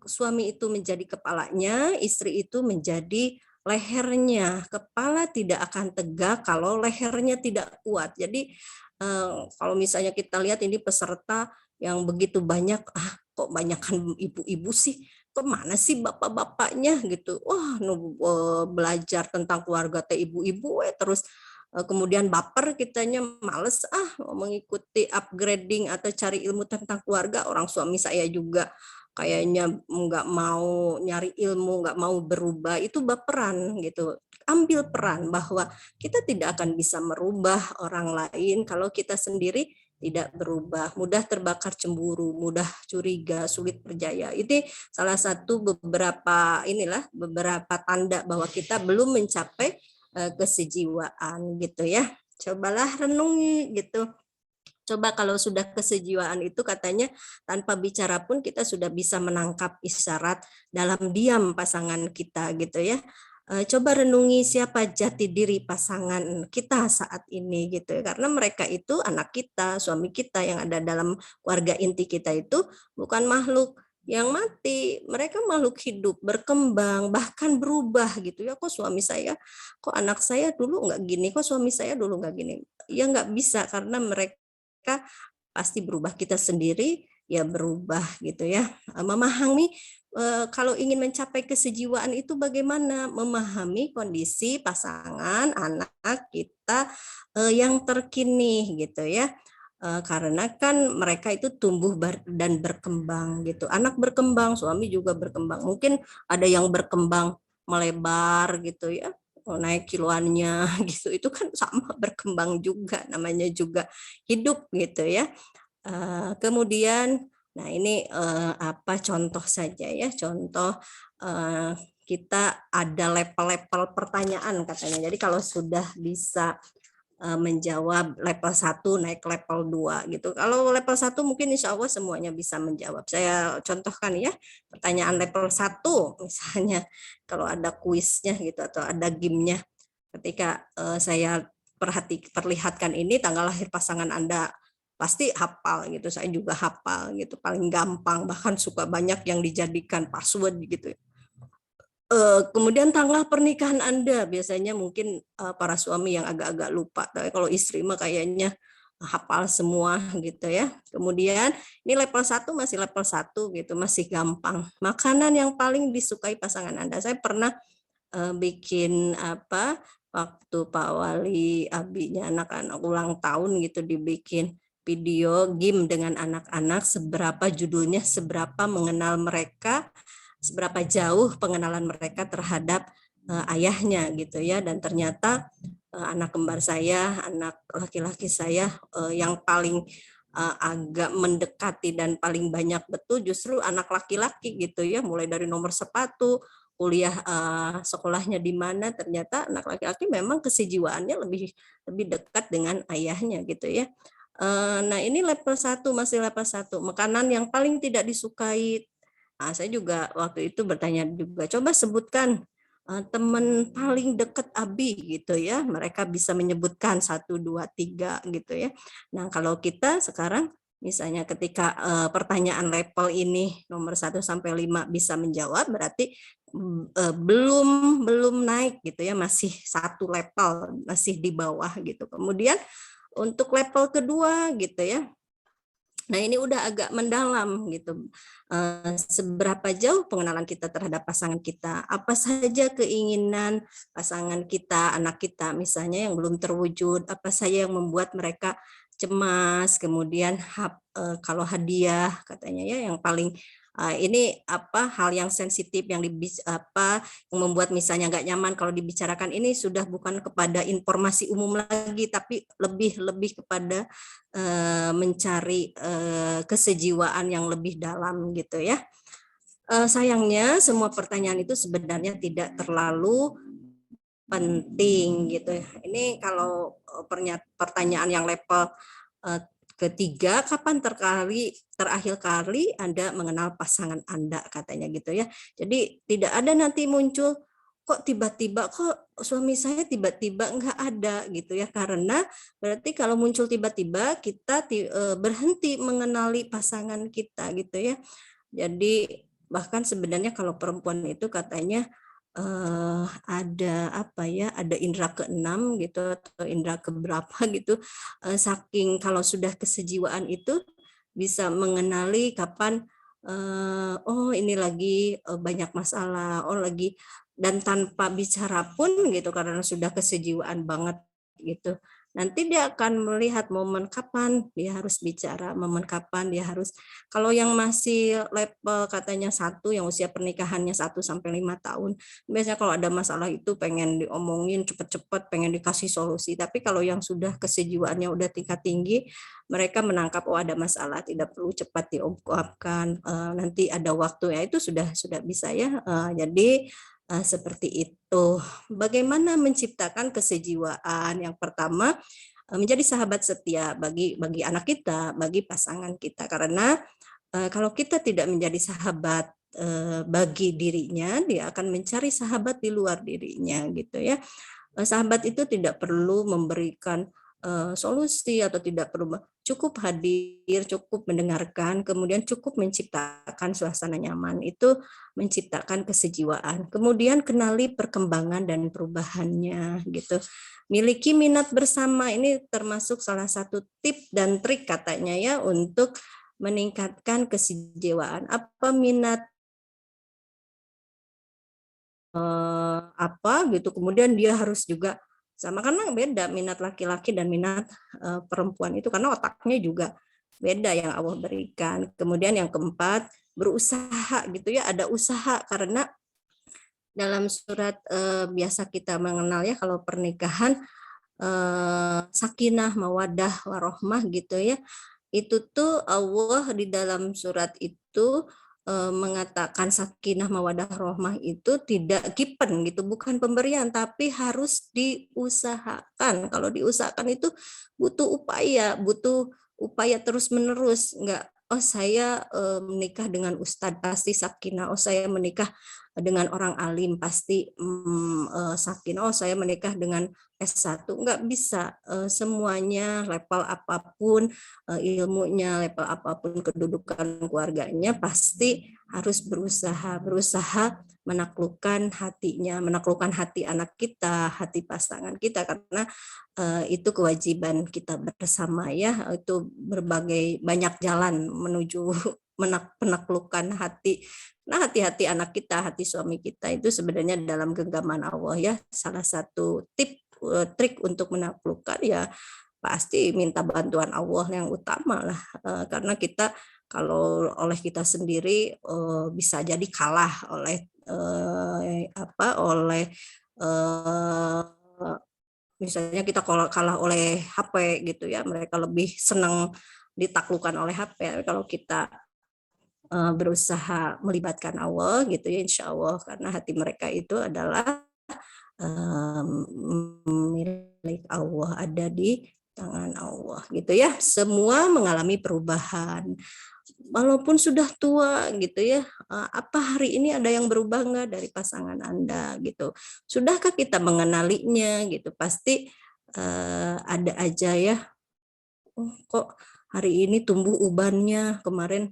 suami itu menjadi kepalanya, istri itu menjadi lehernya. Kepala tidak akan tegak kalau lehernya tidak kuat. Jadi kalau misalnya kita lihat ini peserta yang begitu banyak, kok banyakan ibu-ibu sih, kemana sih bapak-bapaknya gitu. Wah, belajar tentang keluarga teh ibu-ibu terus kemudian baper, kitanya males mengikuti upgrading atau cari ilmu tentang keluarga. Orang suami saya juga kayaknya nggak mau nyari ilmu, nggak mau berubah, itu baperan gitu. Ambil peran bahwa kita tidak akan bisa merubah orang lain kalau kita sendiri tidak berubah, mudah terbakar cemburu, mudah curiga, sulit percaya. Itu salah satu beberapa tanda bahwa kita belum mencapai kesejiwaan gitu ya. Cobalah renungi gitu. Coba kalau sudah kesejiwaan itu katanya tanpa bicara pun kita sudah bisa menangkap isyarat dalam diam pasangan kita gitu ya. Coba renungi siapa jati diri pasangan kita saat ini gitu ya. Karena mereka itu anak kita, suami kita yang ada dalam keluarga inti kita itu bukan makhluk yang mati, mereka makhluk hidup, berkembang, bahkan berubah gitu ya. Kok suami saya, kok anak saya dulu nggak gini, kok suami saya dulu nggak gini. Ya nggak bisa karena mereka pasti berubah, kita sendiri ya berubah gitu ya. Memahami kalau ingin mencapai kesejiwaan itu bagaimana? Memahami kondisi pasangan anak kita yang terkini gitu ya. Karena kan mereka itu tumbuh dan berkembang gitu. Anak berkembang, suami juga berkembang. Mungkin ada yang berkembang melebar gitu ya, naik kiloannya gitu, itu kan sama berkembang juga, namanya juga hidup gitu ya. Kemudian nah ini contoh saja ya, contoh kita ada level-level pertanyaan katanya. Jadi kalau sudah bisa menjawab level 1 naik level 2 gitu. Kalau level 1 mungkin insya Allah semuanya bisa menjawab. Saya contohkan ya, pertanyaan level 1 misalnya kalau ada kuisnya gitu atau ada gamenya. Ketika saya perlihatkan ini tanggal lahir pasangan Anda, pasti hafal gitu. Saya juga hafal gitu, paling gampang, bahkan suka banyak yang dijadikan password gitu. Kemudian tanggal pernikahan Anda, biasanya mungkin para suami yang agak-agak lupa, tapi kalau istri mah kayaknya hafal semua gitu ya. Kemudian ini level 1 masih level 1 gitu, masih gampang. Makanan yang paling disukai pasangan Anda. Saya pernah bikin waktu Pak Wali abinya anak-anak ulang tahun gitu, dibikin video game dengan anak-anak, seberapa judulnya, seberapa mengenal mereka, seberapa jauh pengenalan mereka terhadap ayahnya gitu ya. Dan ternyata anak kembar saya, anak laki-laki saya yang paling agak mendekati dan paling banyak betul justru anak laki-laki gitu ya, mulai dari nomor sepatu, kuliah sekolahnya di mana, ternyata anak laki-laki memang kesejiwaannya lebih dekat dengan ayahnya gitu ya. Nah ini level 1, masih level 1. Makanan yang paling tidak disukai. Nah, saya juga waktu itu bertanya juga, coba sebutkan teman paling dekat Abi gitu ya. Mereka bisa menyebutkan 1, 2, 3 gitu ya. Nah kalau kita sekarang misalnya ketika pertanyaan level ini nomor 1 sampai 5 bisa menjawab, berarti belum naik gitu ya, masih 1 level, masih di bawah gitu. Kemudian untuk level kedua gitu ya, nah ini udah agak mendalam gitu. Seberapa jauh pengenalan kita terhadap pasangan kita, apa saja keinginan pasangan kita, anak kita misalnya yang belum terwujud, apa saja yang membuat mereka cemas, kemudian kalau hadiah katanya ya yang paling ini hal yang sensitif yang yang membuat misalnya nggak nyaman kalau dibicarakan, ini sudah bukan kepada informasi umum lagi, tapi lebih kepada mencari kesejiwaan yang lebih dalam gitu ya. Sayangnya semua pertanyaan itu sebenarnya tidak terlalu penting gitu ya. Ini kalau pertanyaan yang level ketiga, kapan terakhir kali Anda mengenal pasangan Anda katanya gitu ya. Jadi tidak ada nanti muncul kok tiba-tiba kok suami saya tiba-tiba nggak ada gitu ya, karena berarti kalau muncul tiba-tiba kita berhenti mengenali pasangan kita gitu ya. Jadi bahkan sebenarnya kalau perempuan itu katanya ada ada indera ke-6 gitu atau indera keberapa gitu, saking kalau sudah kesejiwaan itu bisa mengenali kapan oh ini lagi banyak masalah, oh lagi, dan tanpa bicara pun gitu karena sudah kesejiwaan banget gitu. Nanti dia akan melihat momen kapan dia harus bicara, momen kapan dia harus. Kalau yang masih level katanya 1, yang usia pernikahannya 1 sampai 5 tahun, biasanya kalau ada masalah itu pengen diomongin cepet-cepet, pengen dikasih solusi. Tapi kalau yang sudah kesejiwaannya udah tingkat tinggi, mereka menangkap oh ada masalah, tidak perlu cepat diungkapkan, nanti ada waktu ya, itu sudah bisa ya. Jadi seperti itu. Bagaimana menciptakan kesejiwaan? Yang pertama, menjadi sahabat setia bagi anak kita, bagi pasangan kita. Karena kalau kita tidak menjadi sahabat bagi dirinya, dia akan mencari sahabat di luar dirinya gitu ya. Sahabat itu tidak perlu memberikan solusi atau tidak perlu, cukup hadir, cukup mendengarkan, kemudian cukup menciptakan suasana nyaman, itu menciptakan kesejiwaan. Kemudian kenali perkembangan dan perubahannya gitu. Miliki minat bersama, ini termasuk salah satu tip dan trik katanya ya untuk meningkatkan kesejiwaan. Apa minat gitu, kemudian dia harus juga sama, karena beda minat laki-laki dan minat perempuan itu, karena otaknya juga beda yang Allah berikan. Kemudian yang keempat, berusaha gitu ya, ada usaha, karena dalam surat biasa kita mengenal ya kalau pernikahan sakinah, mawaddah, warohmah gitu ya, itu tuh Allah di dalam surat itu mengatakan sakinah mawadah rohmah itu tidak given gitu, bukan pemberian, tapi harus diusahakan. Kalau diusahakan itu butuh upaya terus menerus, enggak oh saya menikah dengan ustadz pasti sakinah, oh saya menikah dengan orang alim pasti sakinah, oh saya menikah dengan S1, enggak bisa. Semuanya level apapun ilmunya, level apapun kedudukan keluarganya, pasti harus berusaha menaklukkan hatinya, menaklukkan hati anak kita, hati pasangan kita, karena itu kewajiban kita bersama ya. Itu banyak jalan menuju menaklukkan hati. Nah, hati-hati anak kita, hati suami kita itu sebenarnya dalam genggaman Allah ya. Salah satu trik untuk menaklukkan ya pasti minta bantuan Allah yang utama lah, karena kita kalau oleh kita sendiri bisa jadi kalah oleh misalnya kita kalah oleh HP gitu ya, mereka lebih senang ditaklukkan oleh HP. Kalau kita berusaha melibatkan Allah gitu ya, insya Allah, karena hati mereka itu adalah milik Allah, ada di tangan Allah gitu ya. Semua mengalami perubahan walaupun sudah tua gitu ya. Apa hari ini ada yang berubah nggak dari pasangan Anda gitu? Sudahkah kita mengenalinya gitu? Pasti ada aja ya. Oh, kok hari ini tumbuh ubannya, kemarin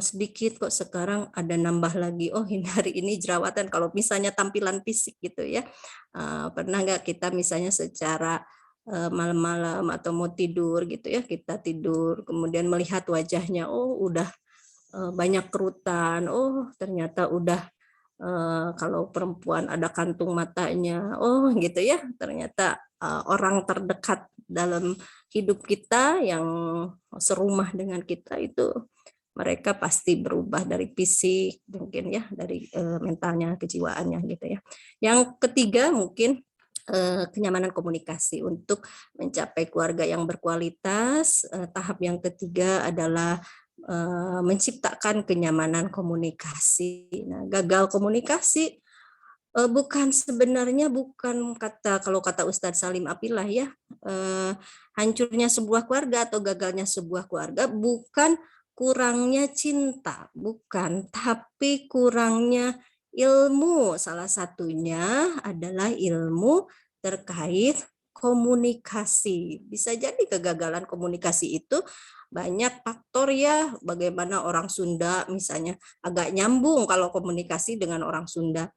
sedikit kok sekarang ada nambah lagi. Oh, ini hari ini jerawatan. Kalau misalnya tampilan fisik gitu ya. Pernah nggak kita misalnya secara malam-malam atau mau tidur gitu ya, kita tidur kemudian melihat wajahnya, oh udah banyak kerutan, oh ternyata udah kalau perempuan ada kantung matanya, oh gitu ya, ternyata orang terdekat dalam hidup kita yang serumah dengan kita itu mereka pasti berubah dari fisik mungkin ya, dari mentalnya, kejiwaannya gitu ya. Yang ketiga mungkin kenyamanan komunikasi untuk mencapai keluarga yang berkualitas. Tahap yang ketiga adalah menciptakan kenyamanan komunikasi. Nah, gagal komunikasi sebenarnya bukan kalau kata Ustadz Salim Apilah ya, hancurnya sebuah keluarga atau gagalnya sebuah keluarga bukan kurangnya cinta, bukan, tapi kurangnya ilmu. Salah satunya adalah ilmu terkait komunikasi. Bisa jadi kegagalan komunikasi itu banyak faktor ya, bagaimana orang Sunda misalnya agak nyambung kalau komunikasi dengan orang Sunda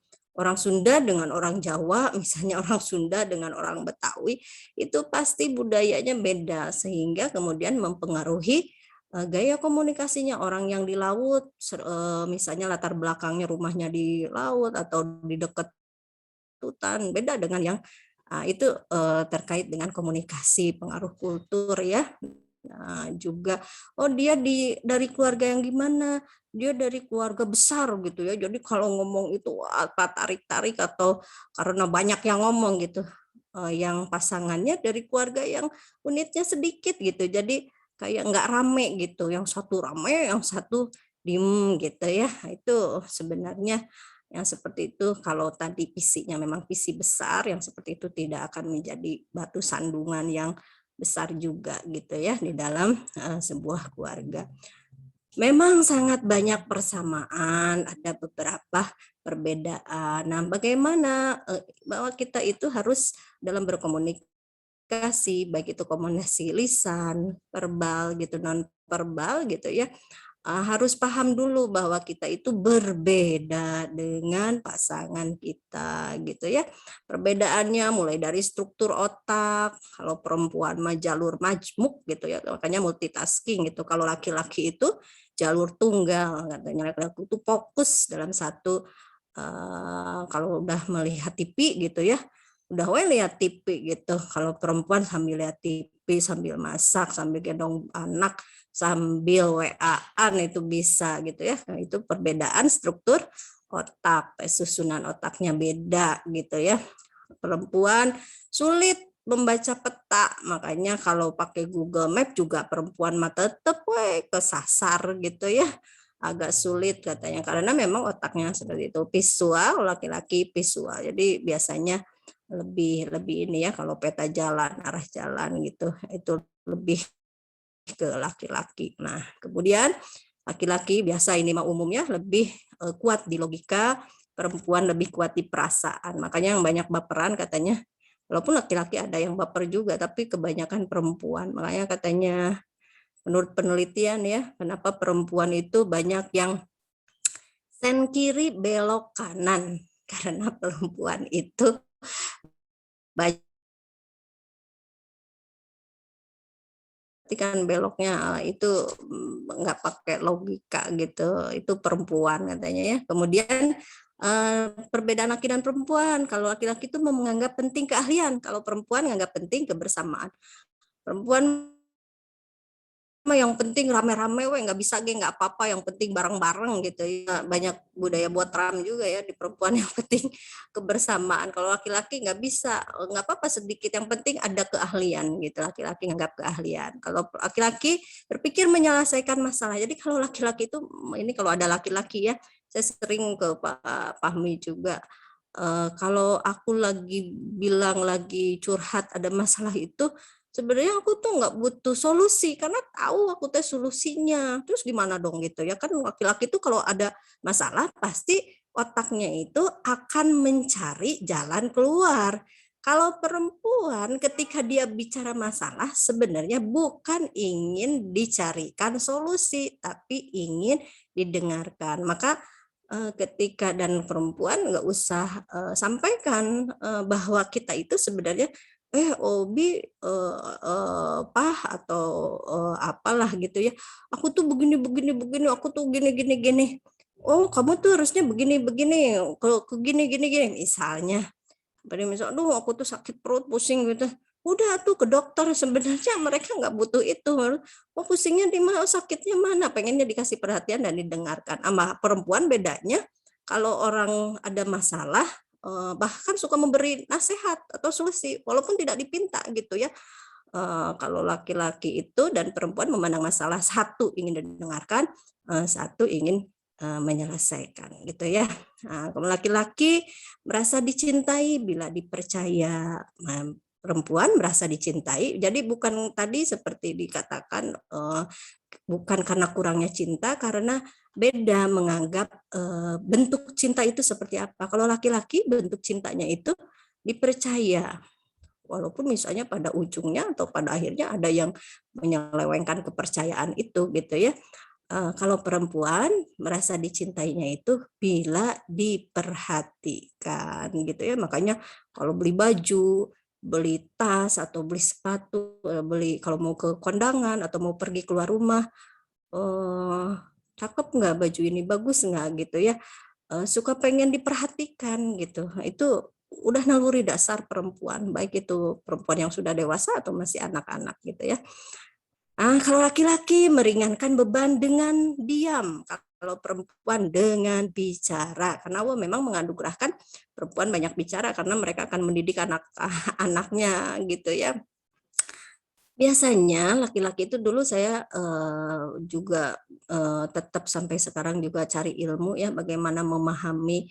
dengan orang Jawa, misalnya orang Sunda dengan orang Betawi, itu pasti budayanya beda, sehingga kemudian mempengaruhi gaya komunikasinya. Orang yang di laut, misalnya latar belakangnya rumahnya di laut atau di dekat hutan, beda dengan yang itu terkait dengan komunikasi, pengaruh kultur ya. Nah, juga dia dari keluarga yang gimana, dia dari keluarga besar gitu ya, jadi kalau ngomong itu apa tarik-tarik atau karena banyak yang ngomong gitu. Yang pasangannya dari keluarga yang unitnya sedikit gitu, jadi kayak nggak rame gitu, yang satu rame yang satu diem gitu ya. Itu sebenarnya yang seperti itu, kalau tadi visinya memang visi besar, yang seperti itu tidak akan menjadi batu sandungan yang besar juga gitu ya di dalam sebuah keluarga. Memang sangat banyak persamaan, ada beberapa perbedaan. Nah, bagaimana bahwa kita itu harus dalam berkomunikasi, baik itu komunikasi lisan, verbal gitu, non verbal gitu ya, harus paham dulu bahwa kita itu berbeda dengan pasangan kita gitu ya. Perbedaannya mulai dari struktur otak, kalau perempuan mah jalur majmuk gitu ya, makanya multitasking gitu. Kalau laki-laki itu jalur tunggal, katanya laki-laki itu fokus dalam satu, kalau udah melihat TV gitu ya, udah lihat TV gitu. Kalau perempuan sambil lihat TV, sambil masak, sambil gendong anak, sambil WA-an itu bisa gitu ya. Nah, itu perbedaan struktur otak, susunan otaknya beda gitu ya. Perempuan sulit membaca peta, makanya kalau pakai Google Map juga perempuan mah tetep kesasar gitu ya. Agak sulit katanya karena memang otaknya seperti itu, visual, laki-laki visual. Jadi biasanya lebih ini ya, kalau peta jalan, arah jalan gitu, itu lebih ke laki-laki. Nah, kemudian laki-laki biasa ini mah umumnya lebih kuat di logika, perempuan lebih kuat di perasaan. Makanya yang banyak baperan katanya, walaupun laki-laki ada yang baper juga, tapi kebanyakan perempuan. Makanya katanya menurut penelitian ya, kenapa perempuan itu banyak yang sen kiri belok kanan, karena perempuan itu banyak kan beloknya itu nggak pakai logika gitu, itu perempuan katanya ya. Kemudian perbedaan laki dan perempuan, kalau laki-laki itu menganggap penting keahlian, kalau perempuan menganggap penting kebersamaan. Perempuan mah yang penting rame-rame we nggak bisa ge nggak apa-apa yang penting bareng-bareng gitu ya. Banyak budaya buat ram juga ya di perempuan yang penting kebersamaan. Kalau laki-laki nggak bisa, nggak apa-apa sedikit yang penting ada keahlian gitu. Laki-laki nganggap keahlian. Kalau laki-laki berpikir menyelesaikan masalah. Jadi kalau laki-laki itu ini kalau ada laki-laki ya, saya sering ke Pak Fahmi juga. Kalau aku lagi bilang lagi curhat ada masalah itu sebenarnya aku tuh nggak butuh solusi karena tahu aku teh solusinya. Terus gimana dong gitu ya kan laki-laki tuh kalau ada masalah pasti otaknya itu akan mencari jalan keluar. Kalau perempuan ketika dia bicara masalah sebenarnya bukan ingin dicarikan solusi tapi ingin didengarkan. Maka ketika dan perempuan nggak usah sampaikan bahwa kita itu sebenarnya Obi Pah atau apalah gitu ya. Aku tuh begini, aku tuh gini. Oh, kamu tuh harusnya begini, ke gini. Misalnya, aduh aku tuh sakit perut, pusing gitu. Udah tuh ke dokter, sebenarnya mereka nggak butuh itu. Oh pusingnya di mana, sakitnya mana, pengennya dikasih perhatian dan didengarkan. Sama perempuan bedanya, kalau orang ada masalah, bahkan suka memberi nasihat atau solusi walaupun tidak dipinta gitu ya. Kalau laki-laki itu dan perempuan memandang masalah satu ingin didengarkan, satu ingin menyelesaikan gitu ya. Kalau laki-laki merasa dicintai bila dipercaya, perempuan merasa dicintai. Jadi bukan tadi seperti dikatakan bukan karena kurangnya cinta, karena beda menganggap bentuk cinta itu seperti apa. Kalau laki-laki bentuk cintanya itu dipercaya. Walaupun misalnya pada ujungnya atau pada akhirnya ada yang menyelewengkan kepercayaan itu gitu ya. Kalau perempuan merasa dicintainya itu bila diperhatikan gitu ya. Makanya kalau beli baju, beli tas atau beli sepatu, beli kalau mau ke kondangan atau mau pergi keluar rumah, cakep nggak baju ini, bagus nggak gitu ya, suka pengen diperhatikan gitu. Itu udah naluri dasar perempuan, baik itu perempuan yang sudah dewasa atau masih anak-anak gitu ya. Kalau laki-laki meringankan beban dengan diam, kalau perempuan dengan bicara, karena Allah memang menganugerahkan perempuan banyak bicara karena mereka akan mendidik anak-anaknya gitu ya. Biasanya laki-laki itu dulu saya juga tetap sampai sekarang juga cari ilmu ya bagaimana memahami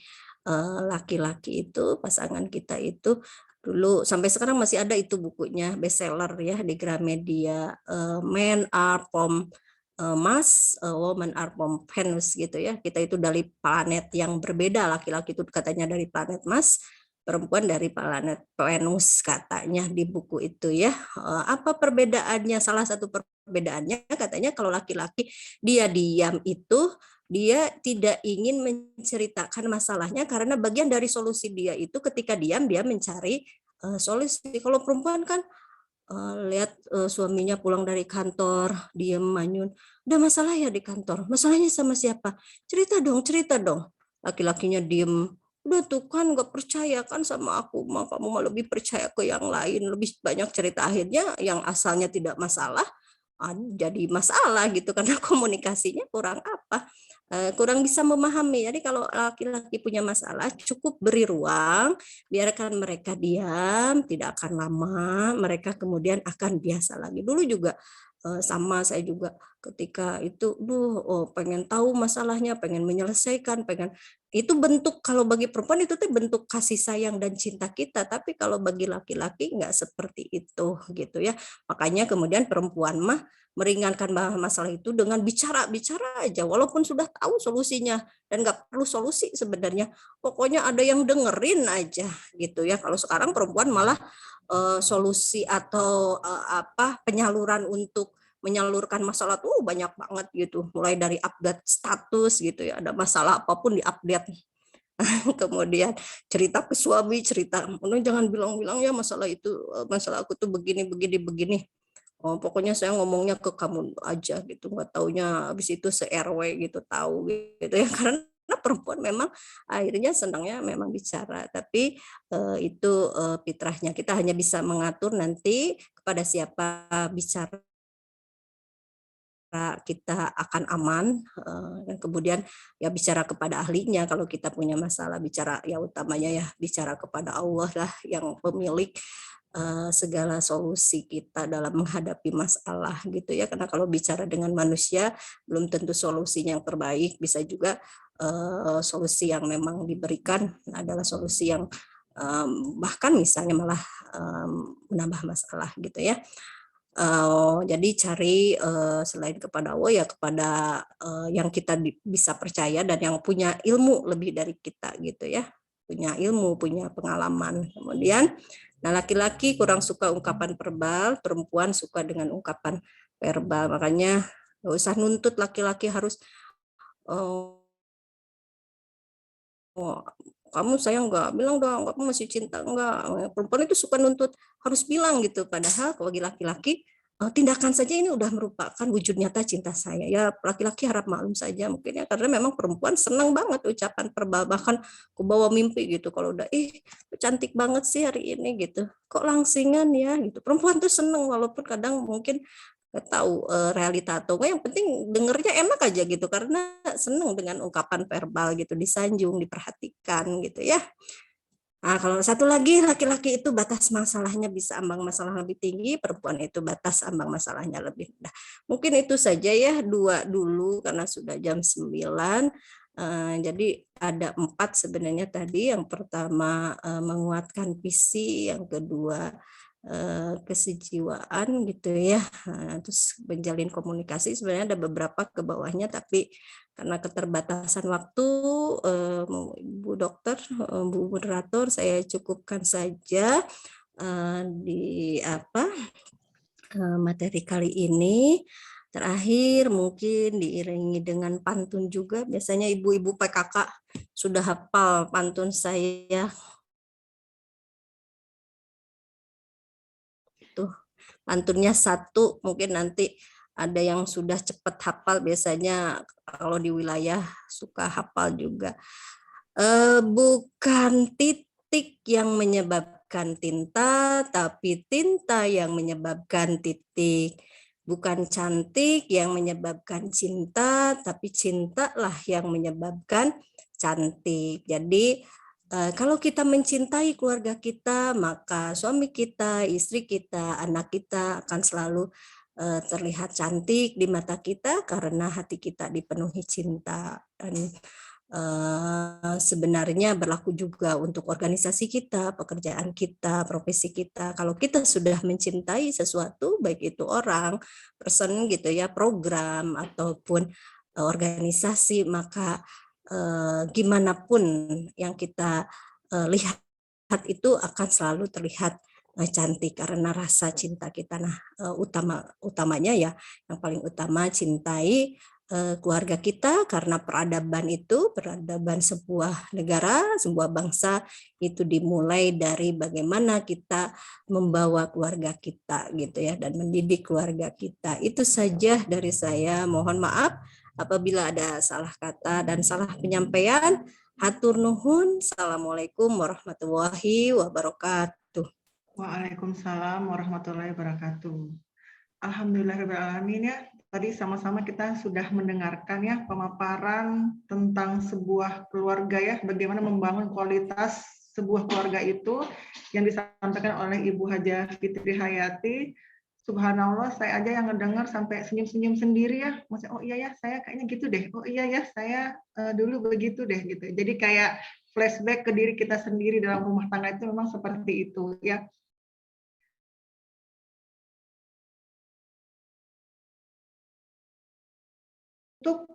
laki-laki itu, pasangan kita itu. Dulu sampai sekarang masih ada itu bukunya bestseller ya di Gramedia, Men Are from Mars, Women Are from Venus gitu ya. Kita itu dari planet yang berbeda, laki-laki itu katanya dari planet Mars, perempuan dari planet Venus katanya di buku itu ya. Apa perbedaannya? Salah satu perbedaannya katanya kalau laki-laki dia diam itu dia tidak ingin menceritakan masalahnya karena bagian dari solusi dia itu ketika diam dia mencari solusi. Kalau perempuan kan lihat suaminya pulang dari kantor diam manyun, udah masalah ya di kantor, masalahnya sama siapa? Cerita dong. Laki-lakinya diem, udah tuh kan nggak percaya kan sama aku, mah kamu mau lebih percaya ke yang lain, lebih banyak cerita, akhirnya yang asalnya tidak masalah jadi masalah gitu karena komunikasinya kurang bisa memahami. Jadi kalau laki-laki punya masalah cukup beri ruang, biarkan mereka diam, tidak akan lama mereka kemudian akan biasa lagi. Dulu juga sama, saya juga ketika itu pengen tahu masalahnya, pengen menyelesaikan, itu bentuk, kalau bagi perempuan itu tuh bentuk kasih sayang dan cinta kita, tapi kalau bagi laki-laki nggak seperti itu gitu ya. Makanya kemudian perempuan mah meringankan masalah itu dengan bicara aja, walaupun sudah tahu solusinya dan nggak perlu solusi sebenarnya, pokoknya ada yang dengerin aja gitu ya. Kalau sekarang perempuan malah solusi atau penyaluran untuk menyalurkan masalah tuh banyak banget gitu, mulai dari update status gitu ya, ada masalah apapun di-update. Kemudian cerita ke suami, jangan bilang-bilang ya masalah itu, masalah aku tuh begini. Pokoknya saya ngomongnya ke kamu aja gitu, nggak taunya habis itu se-RW gitu tahu gitu ya, karena perempuan memang akhirnya senangnya memang bicara, tapi itu fitrahnya. Kita hanya bisa mengatur nanti kepada siapa bicara kita akan aman, dan kemudian ya bicara kepada ahlinya kalau kita punya masalah, bicara ya utamanya ya bicara kepada Allah lah yang pemilik segala solusi kita dalam menghadapi masalah gitu ya, karena kalau bicara dengan manusia belum tentu solusinya yang terbaik, bisa juga solusi yang memang diberikan adalah solusi yang bahkan misalnya malah menambah masalah gitu ya. Jadi cari selain kepada Allah ya kepada yang kita bisa percaya dan yang punya ilmu lebih dari kita gitu ya, punya ilmu, punya pengalaman. Kemudian nah laki-laki kurang suka ungkapan verbal, perempuan suka dengan ungkapan verbal. Makanya nggak usah nuntut laki-laki harus oh, kamu sayang enggak, bilang dong, kamu masih cinta enggak. Perempuan itu suka nuntut harus bilang gitu, padahal kalau bagi laki-laki tindakan saja ini udah merupakan wujud nyata cinta saya. Ya laki-laki harap maklum saja mungkin ya, karena memang perempuan senang banget ucapan verbal, bahkan aku bawa mimpi gitu kalau udah cantik banget sih hari ini gitu, kok langsingan ya gitu. Perempuan tuh seneng walaupun kadang mungkin nggak tahu realita atau enggak, yang penting dengernya enak aja gitu karena seneng dengan ungkapan verbal gitu, disanjung, diperhatikan gitu ya. Nah, kalau satu lagi, laki-laki itu batas masalahnya bisa ambang masalah lebih tinggi, perempuan itu batas ambang masalahnya lebih rendah. Mungkin itu saja ya, 2 dulu karena sudah jam 9. Jadi ada 4 sebenarnya tadi. Yang pertama menguatkan visi, yang kedua kesejiwaan gitu ya. Terus menjalin komunikasi, sebenarnya ada beberapa ke bawahnya, tapi karena keterbatasan waktu, Bu Dokter, Bu Moderator, saya cukupkan saja di materi kali ini. Terakhir mungkin diiringi dengan pantun juga. Biasanya ibu-ibu PKK sudah hafal pantun saya. Tuh, pantunnya 1, mungkin nanti ada yang sudah cepat hafal, biasanya kalau di wilayah suka hafal juga. Bukan titik yang menyebabkan tinta, tapi tinta yang menyebabkan titik. Bukan cantik yang menyebabkan cinta, tapi cintalah yang menyebabkan cantik. Jadi kalau kita mencintai keluarga kita, maka suami kita, istri kita, anak kita akan selalu terlihat cantik di mata kita karena hati kita dipenuhi cinta. Dan sebenarnya berlaku juga untuk organisasi kita, pekerjaan kita, profesi kita. Kalau kita sudah mencintai sesuatu, baik itu orang, person gitu ya, program ataupun organisasi, maka gimana pun yang kita lihat itu akan selalu terlihat cantik karena rasa cinta kita. Nah, utamanya ya, yang paling utama cintai keluarga kita, karena peradaban sebuah negara, sebuah bangsa itu dimulai dari bagaimana kita membawa keluarga kita gitu ya, dan mendidik keluarga kita. Itu saja dari saya. Mohon maaf apabila ada salah kata dan salah penyampaian. Hatur nuhun. Assalamualaikum warahmatullahi wabarakatuh. Waalaikumsalam warahmatullahi wabarakatuh. Alhamdulillahirrahmanirrahim ya. Tadi sama-sama kita sudah mendengarkan ya pemaparan tentang sebuah keluarga ya, bagaimana membangun kualitas sebuah keluarga itu yang disampaikan oleh Ibu Hajah Fitri Hayati. Subhanallah, saya aja yang ngedengar sampai senyum-senyum sendiri ya. Maksudnya, oh iya ya, saya kayaknya gitu deh. Oh iya ya, saya dulu begitu deh gitu. Jadi kayak flashback ke diri kita sendiri dalam rumah tangga itu memang seperti itu ya. Untuk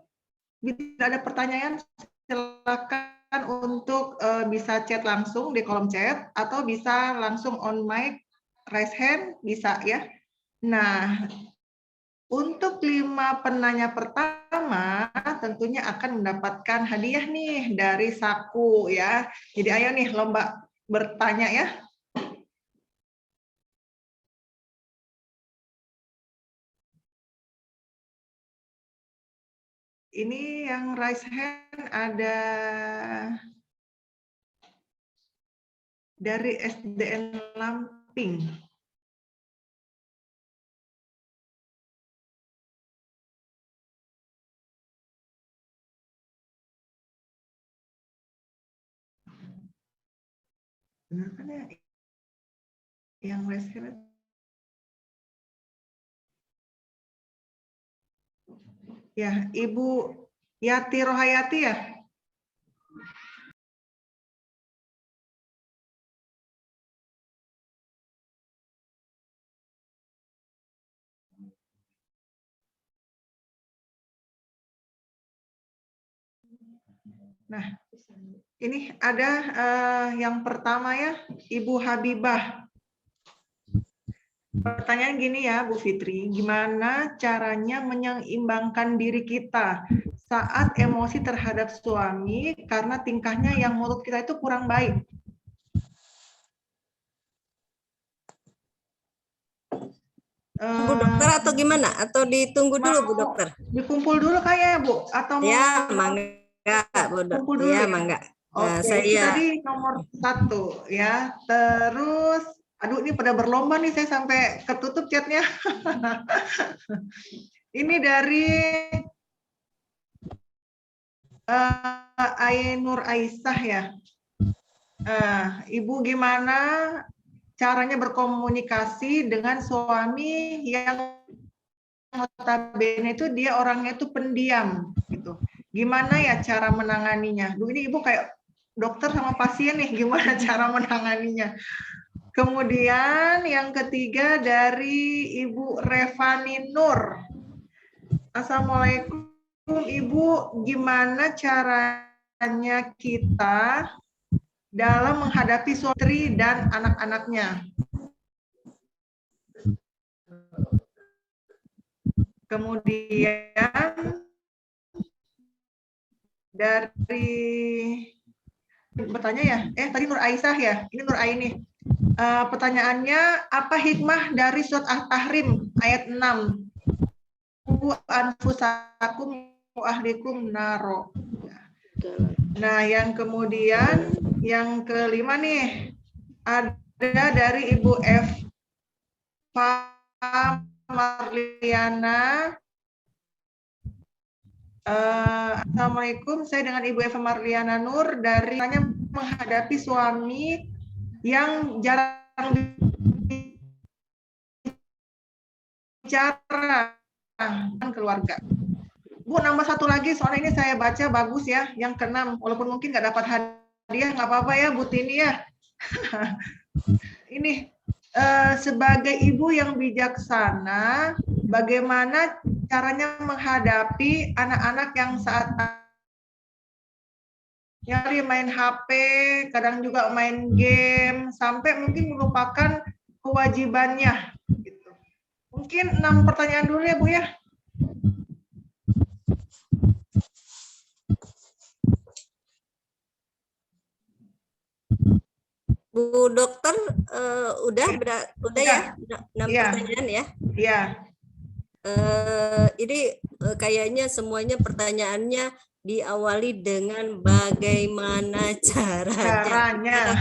bila ada pertanyaan, silakan untuk bisa chat langsung di kolom chat atau bisa langsung on mic, raise hand, bisa ya. Nah, untuk 5 penanya pertama tentunya akan mendapatkan hadiah nih dari Saku ya. Jadi ayo nih lomba bertanya ya. Ini yang raise hand ada dari SDN Lamping. Benar kan ya? Yang raise hand. Ya, Ibu Yati Rohayati ya? Nah, ini ada yang pertama ya, Ibu Habibah. Pertanyaan gini ya, Bu Fitri, gimana caranya menyeimbangkan diri kita saat emosi terhadap suami karena tingkahnya yang menurut kita itu kurang baik? Bu dokter atau gimana? Atau ditunggu dulu Bu dokter? Dikumpul dulu kayaknya Bu? Atau Ya, mangga Bu dokter. dulu Ya, ya? mangga. Oke, Saya itu tadi nomor 1 ya. Terus, aduh ini pada berlomba nih, saya sampai ketutup chatnya. Ini dari Ainur Aisyah ya. Ibu gimana caranya berkomunikasi dengan suami yang notabene itu dia orangnya itu pendiam gitu. Gimana ya cara menanganinya? Duh, ini Ibu kayak dokter sama pasien nih, gimana cara menanganinya? Kemudian yang ketiga dari Ibu Revani Nur. Assalamualaikum Ibu, gimana caranya kita dalam menghadapi suami dan anak-anaknya? Kemudian dari bertanya ya, tadi Nur Aisyah ya, ini Nur Aini. Pertanyaannya, apa hikmah dari surat At-Tahrim ayat 6? Anfusakum wa ahlikum naro. Nah, yang kemudian yang kelima nih ada dari Ibu F. Marliana. Assalamualaikum, saya dengan Ibu Eva Marliana Nur dari menghadapi suami yang jarang bicara dengan keluarga. Bu, nambah satu lagi, soalnya ini saya baca bagus ya, yang ke-6, walaupun mungkin nggak dapat hadiah, nggak apa-apa ya Bu Tini ya. Ini sebagai ibu yang bijaksana, bagaimana caranya menghadapi anak-anak yang saat nyari main HP, kadang juga main game, sampai mungkin melupakan kewajibannya. Gitu. Mungkin 6 pertanyaan dulu ya Bu ya. Bu dokter udah ya 6 pertanyaan ya? Iya. Ini kayaknya semuanya pertanyaannya diawali dengan bagaimana caranya.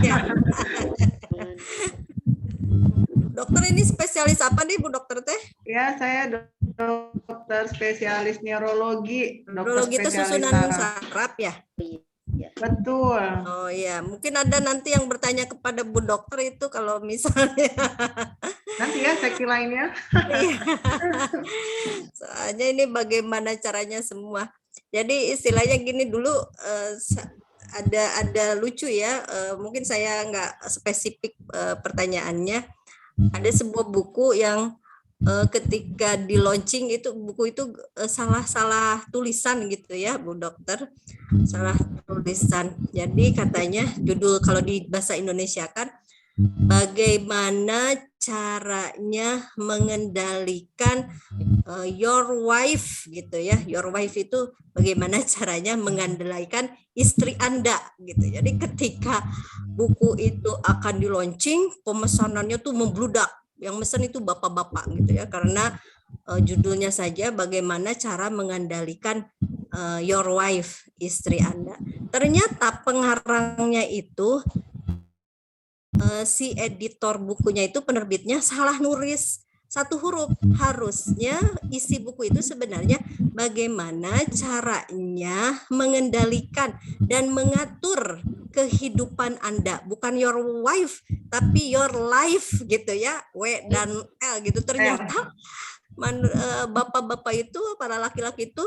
Dokter ini spesialis apa nih Bu dokter teh? Ya, saya dokter spesialis neurologi. Neurologi itu susunan saraf ya? Betul. Oh iya, mungkin ada nanti yang bertanya kepada Bu dokter itu kalau misalnya. Nanti ya sesi lainnya. Soalnya ini bagaimana caranya semua. Jadi istilahnya gini dulu, ada lucu ya, mungkin saya nggak spesifik pertanyaannya. Ada sebuah buku yang ketika di launching itu buku itu salah tulisan gitu ya Bu dokter, salah tulisan. Jadi katanya judul kalau di bahasa Indonesia kan bagaimana caranya mengendalikan your wife gitu ya. Your wife itu bagaimana caranya mengendalikan istri Anda gitu. Jadi ketika buku itu akan di launching, pemesanannya tuh membludak. Yang mesen itu bapak-bapak gitu ya, karena judulnya saja bagaimana cara mengendalikan your wife, istri Anda. Ternyata pengarangnya itu si editor bukunya itu penerbitnya salah nulis satu huruf. Harusnya isi buku itu sebenarnya bagaimana caranya mengendalikan dan mengatur kehidupan Anda, bukan your wife tapi your life gitu ya, W dan L gitu. Ternyata bapak-bapak itu, para laki-laki itu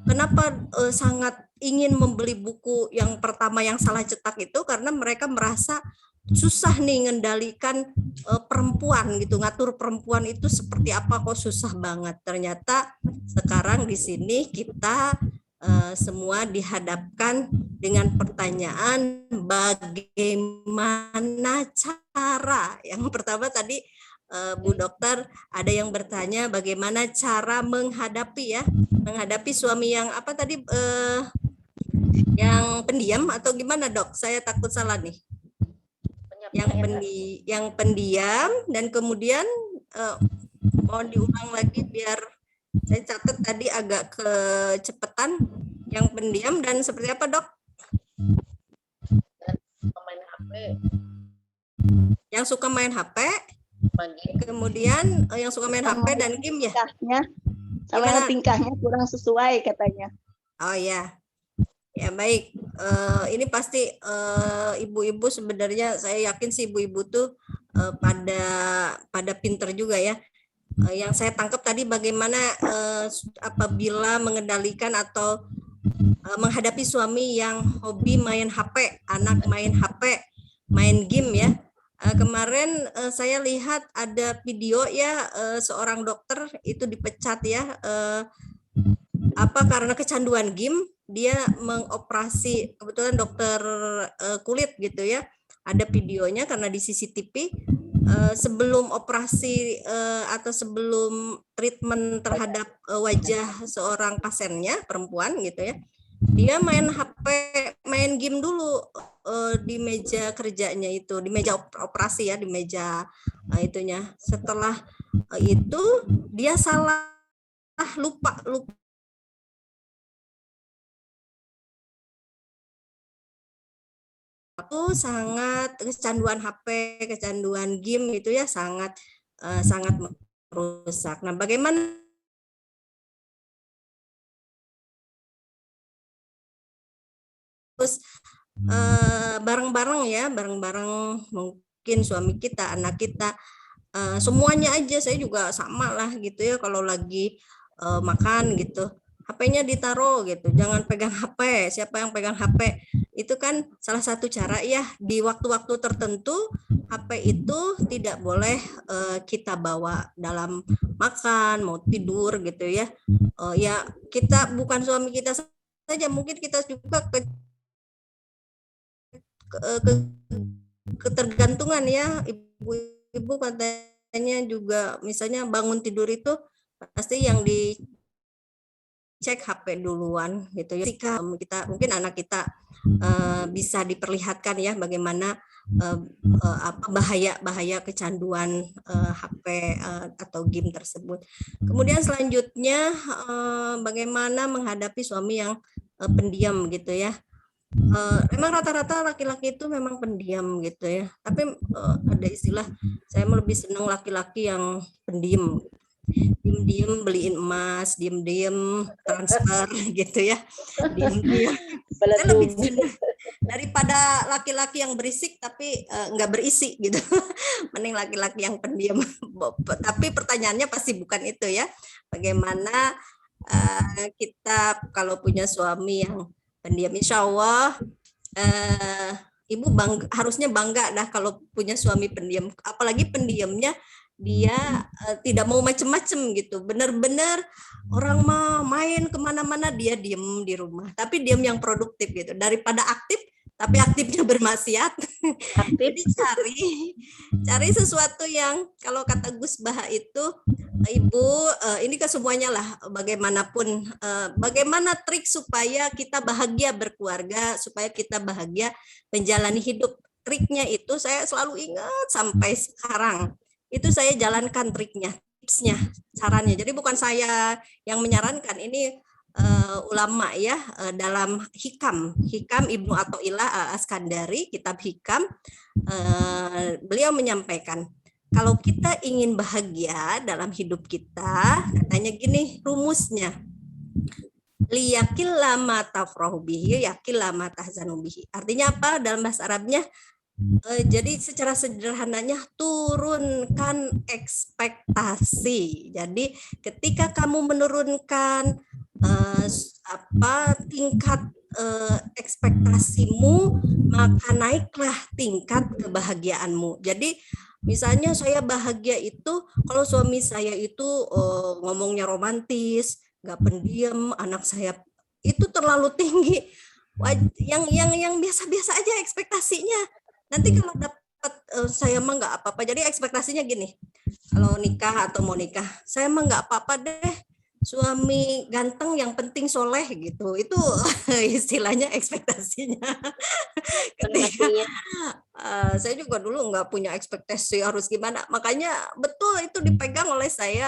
kenapa sangat ingin membeli buku yang pertama yang salah cetak itu, karena mereka merasa susah nih ngendalikan perempuan gitu, ngatur perempuan itu seperti apa, kok susah banget. Ternyata sekarang di sini kita semua dihadapkan dengan pertanyaan bagaimana cara. Yang pertama tadi Bu Dokter ada yang bertanya bagaimana cara menghadapi suami yang apa tadi, yang pendiam atau gimana Dok? Saya takut salah nih. Yang pendiam, dan kemudian mau diulang lagi biar saya catat tadi agak kecepatan. Yang pendiam dan seperti apa Dok? Yang suka main HP. Kemudian yang suka main HP dan game ya? Sama tingkahnya kurang sesuai katanya. Oh ya. Ya baik, ini pasti ibu-ibu sebenarnya saya yakin sih ibu-ibu tuh pada pinter juga ya. Yang saya tangkap tadi bagaimana apabila mengendalikan atau menghadapi suami yang hobi main HP, anak main HP, main game ya. Kemarin saya lihat ada video ya, seorang dokter itu dipecat ya, karena kecanduan game. Dia mengoperasi, kebetulan dokter kulit gitu ya, ada videonya karena di CCTV sebelum operasi atau sebelum treatment terhadap wajah seorang pasiennya perempuan gitu ya, dia main HP, main game dulu di meja kerjanya itu, di meja operasi ya, di meja itunya. Setelah itu dia salah, lupa aku sangat kecanduan HP, kecanduan game itu ya, sangat merusak. Nah, bagaimana terus bareng-bareng ya, bareng-bareng mungkin suami kita, anak kita, semuanya aja. Saya juga sama lah gitu ya, kalau lagi makan gitu, HP-nya ditaruh gitu, jangan pegang HP. Siapa yang pegang HP? Itu kan salah satu cara ya, di waktu-waktu tertentu HP itu tidak boleh kita bawa dalam makan, mau tidur gitu ya. Ya kita, bukan suami kita saja, mungkin kita juga ketergantungan ya, ibu-ibu katanya juga, misalnya bangun tidur itu pasti yang dicek HP duluan gitu ya. Kita mungkin anak kita bisa diperlihatkan ya bagaimana bahaya kecanduan HP atau game tersebut. Kemudian selanjutnya bagaimana menghadapi suami yang pendiam gitu ya. Memang rata-rata laki-laki itu memang pendiam gitu ya, tapi ada istilah, saya lebih senang laki-laki yang pendiam, diem-diem beliin emas, diem-diem transfer gitu ya, diem-diem. Saya lebih senang daripada laki-laki yang berisik tapi nggak berisi gitu. Mending laki-laki yang pendiam. Tapi pertanyaannya pasti bukan itu ya, bagaimana kita kalau punya suami yang pendiam. Insya Allah ibu harusnya bangga dah kalau punya suami pendiam, apalagi pendiamnya dia tidak mau macem-macem gitu, benar-benar orang mau main kemana-mana dia diem di rumah, tapi diem yang produktif gitu, daripada aktif tapi aktifnya bermaksiat. Jadi cari sesuatu yang, kalau kata Gus Bah itu, ibu ini ke semuanya lah, bagaimanapun, bagaimana trik supaya kita bahagia berkeluarga, supaya kita bahagia menjalani hidup. Triknya itu saya selalu ingat sampai sekarang. Itu saya jalankan triknya, tipsnya, sarannya. Jadi bukan saya yang menyarankan, ini ulama ya, dalam Hikam Ibnu Athaillah Al-Askandari, kitab Hikam, beliau menyampaikan kalau kita ingin bahagia dalam hidup kita, katanya gini rumusnya. Liyakil lama tafrahu bihi, yakil lama tahzanu bihi. Artinya apa dalam bahasa Arabnya? Jadi secara sederhananya turunkan ekspektasi. Jadi ketika kamu menurunkan tingkat ekspektasimu, maka naiklah tingkat kebahagiaanmu. Jadi misalnya saya bahagia itu kalau suami saya itu ngomongnya romantis, nggak pendiam, anak saya itu terlalu tinggi. Yang biasa-biasa aja ekspektasinya. Nanti kalau dapat saya mah nggak apa-apa. Jadi ekspektasinya gini, kalau nikah atau mau nikah, saya mah nggak apa-apa deh. Suami ganteng yang penting soleh gitu. Itu istilahnya ekspektasinya. Ketika saya juga dulu nggak punya ekspektasi harus gimana. Makanya betul itu dipegang oleh saya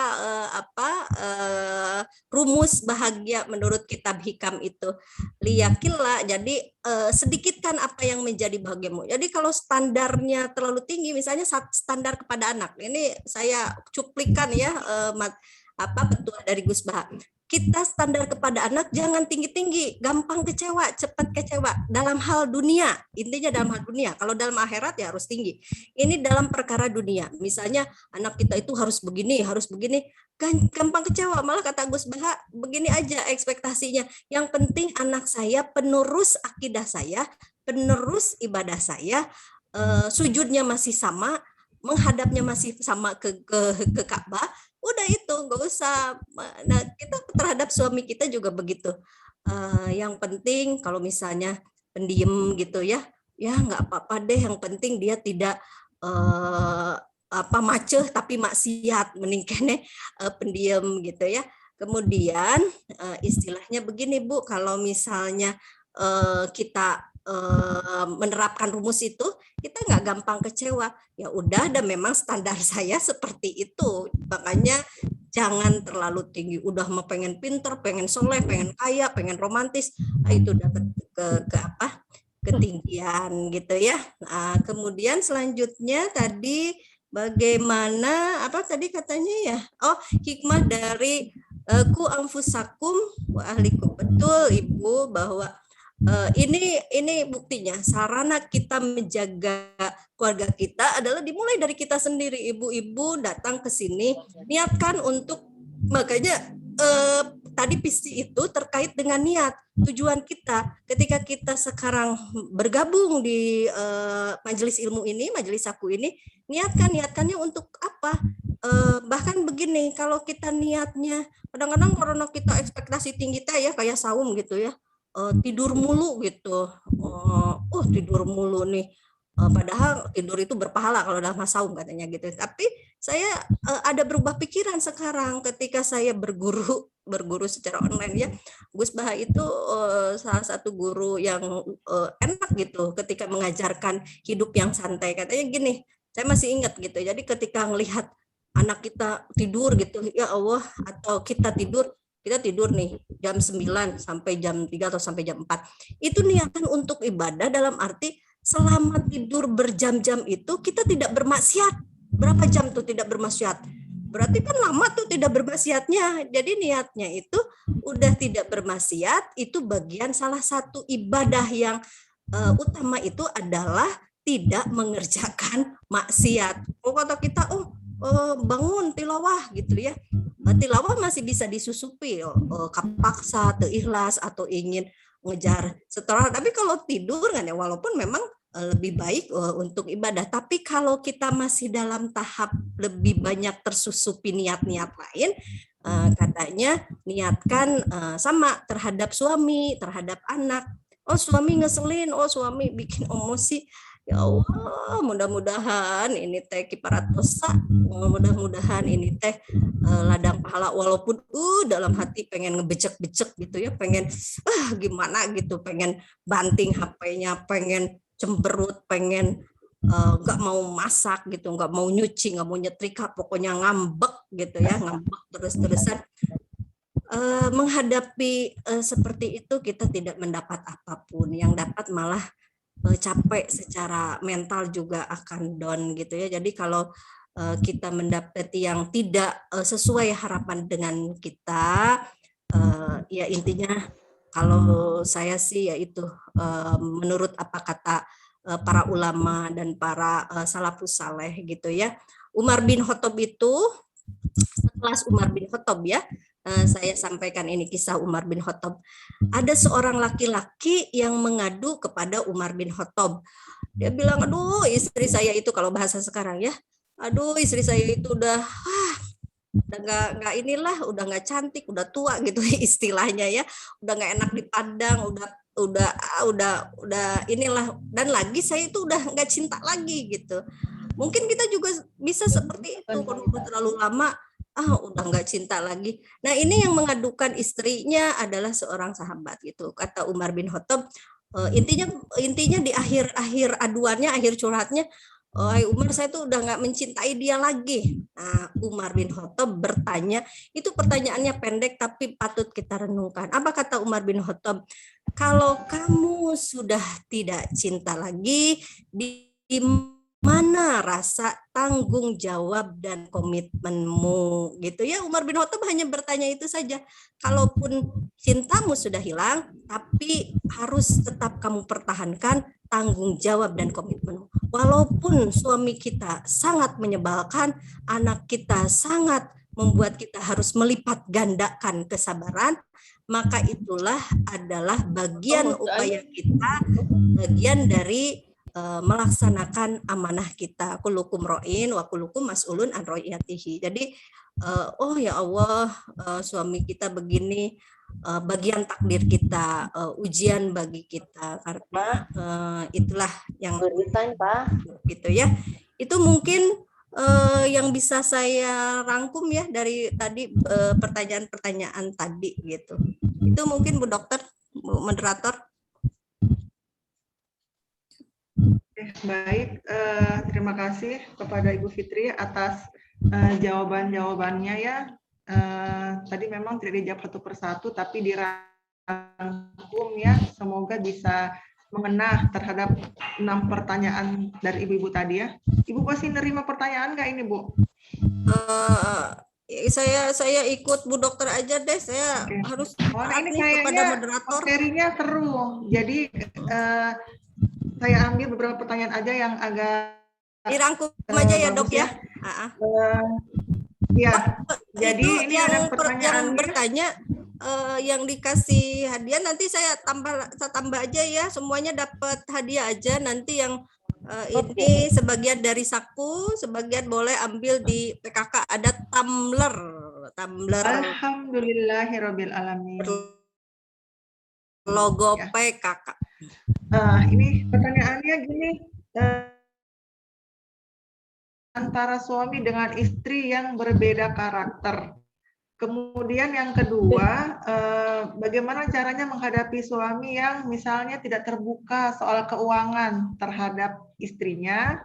rumus bahagia menurut kitab Hikam itu. Liyakillah. Jadi sedikitkan apa yang menjadi bahagiamu. Jadi kalau standarnya terlalu tinggi, misalnya standar kepada anak. Ini saya cuplikan ya petua dari Gus Baha. Kita standar kepada anak jangan tinggi-tinggi, gampang kecewa, cepat kecewa dalam hal dunia. Intinya dalam hal dunia. Kalau dalam akhirat ya harus tinggi. Ini dalam perkara dunia. Misalnya anak kita itu harus begini, gampang kecewa. Malah kata Gus Baha, begini aja ekspektasinya. Yang penting anak saya penerus akidah saya, penerus ibadah saya, sujudnya masih sama, menghadapnya masih sama ke Ka'bah. Udah itu nggak usah. Nah, kita terhadap suami kita juga begitu. Yang penting kalau misalnya pendiam gitu ya nggak apa-apa deh. Yang penting dia tidak maceh tapi maksiat, mending pendiam gitu ya. Kemudian istilahnya begini Bu, kalau misalnya kita menerapkan rumus itu, kita nggak gampang kecewa. Ya udah, dan memang standar saya seperti itu. Makanya jangan terlalu tinggi. Udah mau pengen pinter, pengen soleh, pengen kaya, pengen romantis, itu udah ketinggian gitu ya. Nah, kemudian selanjutnya tadi bagaimana tadi katanya ya? Oh, hikmah dari ku anfusakum wa ahlikum. Betul Ibu, bahwa ini buktinya sarana kita menjaga keluarga kita adalah dimulai dari kita sendiri. Ibu-ibu datang ke sini niatkan untuk, makanya tadi visi itu terkait dengan niat tujuan kita ketika kita sekarang bergabung di majelis ilmu ini, majelis aku ini, niatkannya untuk apa? Bahkan begini, kalau kita niatnya kadang-kadang karena kita ekspektasi tinggi ya kayak saum gitu ya, tidur mulu gitu, tidur mulu nih, padahal tidur itu berpahala kalau dalam saum katanya gitu. Tapi saya ada berubah pikiran sekarang ketika saya berguru secara online ya. Gus Baha itu salah satu guru yang enak gitu ketika mengajarkan hidup yang santai. Katanya gini, saya masih ingat gitu. Jadi ketika melihat anak kita tidur gitu, ya Allah, atau kita tidur nih jam 9 sampai jam 3 atau sampai jam 4. Itu niatan untuk ibadah dalam arti selama tidur berjam-jam itu kita tidak bermaksiat. Berapa jam tuh tidak bermaksiat? Berarti kan lama tuh tidak bermaksiatnya. Jadi niatnya itu udah tidak bermaksiat, itu bagian salah satu ibadah yang utama itu adalah tidak mengerjakan maksiat. Kata kita, bangun tilawah gitu ya. Tilawah masih bisa disusupi, kapaksa, ikhlas atau ingin ngejar setelah. Tapi kalau tidur kan ya, walaupun memang lebih baik untuk ibadah, tapi kalau kita masih dalam tahap lebih banyak tersusupi niat-niat lain, katanya niatkan sama terhadap suami, terhadap anak. Oh suami ngeselin, oh suami bikin emosi. Ya Allah, mudah-mudahan ini teh kiparat dosa, mudah-mudahan ini teh ladang pahala, walaupun dalam hati pengen ngebecek-becek gitu ya, pengen gimana gitu, pengen banting HP-nya, pengen cemberut, pengen nggak mau masak gitu, nggak mau nyuci, nggak mau nyetrika, pokoknya ngambek gitu ya, ngambek terus-terusan. Menghadapi seperti itu kita tidak mendapat apapun, yang dapat malah capek secara mental juga akan down gitu ya. Jadi kalau kita mendapati yang tidak sesuai harapan dengan kita, ya intinya kalau saya sih yaitu menurut apa kata para ulama dan para salafus saleh gitu ya. Umar bin Khattab itu, sekelas Umar bin Khattab ya, saya sampaikan ini kisah Umar bin Khattab. Ada seorang laki-laki yang mengadu kepada Umar bin Khattab. Dia bilang, aduh istri saya itu, kalau bahasa sekarang ya, aduh istri saya itu udah nggak inilah, udah nggak cantik, udah tua gitu istilahnya ya, udah nggak enak dipandang, udah inilah, dan lagi saya itu udah nggak cinta lagi gitu. Mungkin kita juga bisa seperti itu, kalau terlalu lama udah nggak cinta lagi. Nah ini yang mengadukan istrinya adalah seorang sahabat gitu. Kata Umar bin Khattab, intinya di akhir aduannya, akhir curhatnya, Umar, saya tuh udah nggak mencintai dia lagi. Nah, Umar bin Khattab bertanya, itu pertanyaannya pendek tapi patut kita renungkan. Apa kata Umar bin Khattab? Kalau kamu sudah tidak cinta lagi, di mana rasa tanggung jawab dan komitmenmu gitu ya. Umar bin Khattab hanya bertanya itu saja. Kalaupun cintamu sudah hilang, tapi harus tetap kamu pertahankan tanggung jawab dan komitmenmu. Walaupun suami kita sangat menyebalkan, anak kita sangat membuat kita harus melipat gandakan kesabaran, maka itulah adalah bagian upaya kita, bagian dari melaksanakan amanah kita. Kullukum ra'in wa kullukum mas'ulun an ra'iyatihi. Jadi oh ya Allah, suami kita begini, bagian takdir kita, ujian bagi kita, karena itulah yang gitu ya. Itu mungkin yang bisa saya rangkum ya dari tadi pertanyaan-pertanyaan tadi gitu. Itu mungkin Bu Dokter, Bu Moderator. Baik, terima kasih kepada Ibu Fitri atas jawaban-jawabannya ya. Tadi memang tidak dijawab satu persatu, tapi dirangkum ya. Semoga bisa mengena terhadap 6 pertanyaan dari ibu-ibu tadi ya. Ibu masih nerima pertanyaan nggak ini, Bu? Saya ikut Bu Dokter aja deh. Saya harus ini kepada moderator. Materinya seru. Jadi saya ambil beberapa pertanyaan aja yang agak dirangkum aja ya Dok ya. Ya. Jadi ini yang ada pertanyaan bertanya yang dikasih hadiah nanti saya tambah aja ya, semuanya dapat hadiah aja. Nanti yang ini sebagian dari saku, sebagian boleh ambil di PKK, ada tumbler. Alhamdulillahirabbil alamin. Logo ya. PKK. Ini pertanyaannya gini, antara suami dengan istri yang berbeda karakter. Kemudian yang kedua, bagaimana caranya menghadapi suami yang misalnya tidak terbuka soal keuangan terhadap istrinya.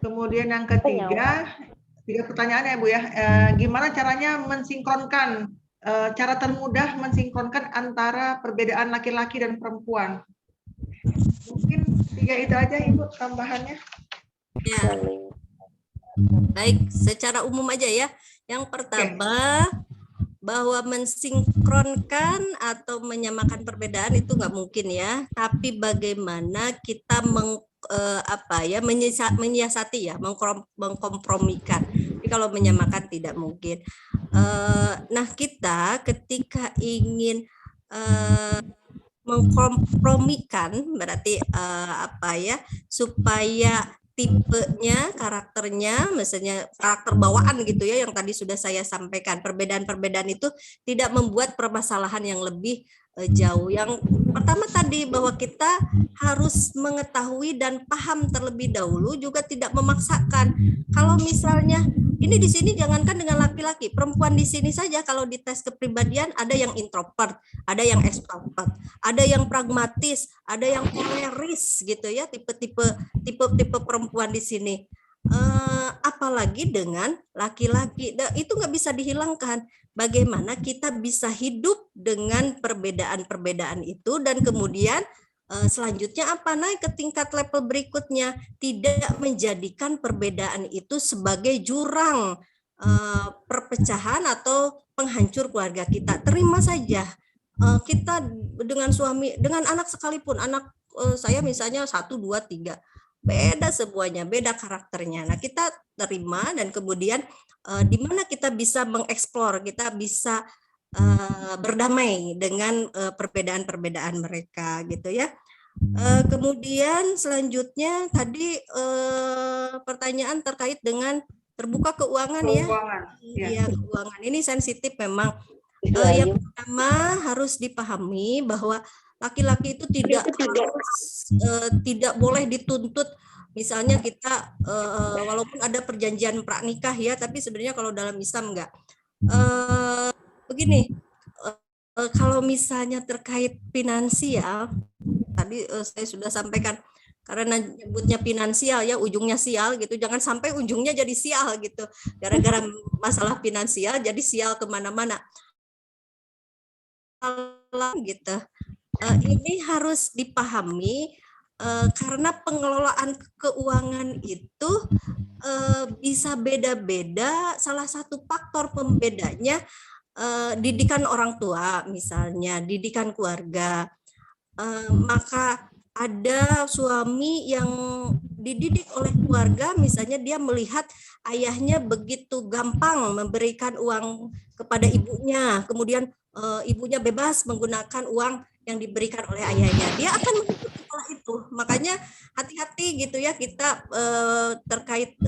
Kemudian yang ketiga, 3 pertanyaan ya Bu ya, gimana caranya mensinkronkan, cara termudah mensinkronkan antara perbedaan laki-laki dan perempuan. Mungkin 3 itu aja Ibu tambahannya. Ya. Baik, secara umum aja ya. Yang pertama, bahwa mensinkronkan atau menyamakan perbedaan itu nggak mungkin ya. Tapi bagaimana kita menyiasati ya, mengkompromikan. Tapi kalau menyamakan tidak mungkin. Nah kita ketika ingin mengkompromikan berarti supaya tipenya, karakternya, misalnya karakter bawaan gitu ya, yang tadi sudah saya sampaikan, perbedaan-perbedaan itu tidak membuat permasalahan yang lebih jauh. Yang pertama tadi bahwa kita harus mengetahui dan paham terlebih dahulu, juga tidak memaksakan. Kalau misalnya ini di sini jangankan dengan laki-laki, perempuan di sini saja kalau dites kepribadian ada yang introvert, ada yang extrovert, ada yang pragmatis, ada yang koleris gitu ya, tipe perempuan di sini. Apalagi dengan laki-laki, itu nggak bisa dihilangkan. Bagaimana kita bisa hidup dengan perbedaan-perbedaan itu dan kemudian Selanjutnya apa? Naik ke tingkat level berikutnya, tidak menjadikan perbedaan itu sebagai jurang perpecahan atau penghancur keluarga kita. Terima saja. Kita dengan suami, dengan anak sekalipun, anak saya misalnya 1, 2, 3, beda semuanya, beda karakternya. Nah, kita terima dan kemudian di mana kita bisa mengeksplor, kita bisa berdamai dengan perbedaan-perbedaan mereka gitu ya. Kemudian selanjutnya tadi pertanyaan terkait dengan terbuka keuangan ya. Iya, keuangan ini sensitif memang. Yang pertama harus dipahami bahwa laki-laki itu tidak boleh dituntut. Misalnya kita walaupun ada perjanjian pranikah ya, tapi sebenarnya kalau dalam Islam enggak. Begini, kalau misalnya terkait finansial, tadi saya sudah sampaikan, karena nyebutnya finansial ya, ujungnya sial gitu, jangan sampai ujungnya jadi sial gitu, gara-gara masalah finansial jadi sial kemana-mana gitu. Ini harus dipahami karena pengelolaan keuangan itu bisa beda-beda. Salah satu faktor pembedanya didikan orang tua, misalnya didikan keluarga. Maka ada suami yang dididik oleh keluarga, misalnya dia melihat ayahnya begitu gampang memberikan uang kepada ibunya, kemudian ibunya bebas menggunakan uang yang diberikan oleh ayahnya, dia akan mengikuti pola itu. Makanya hati-hati gitu ya kita terkait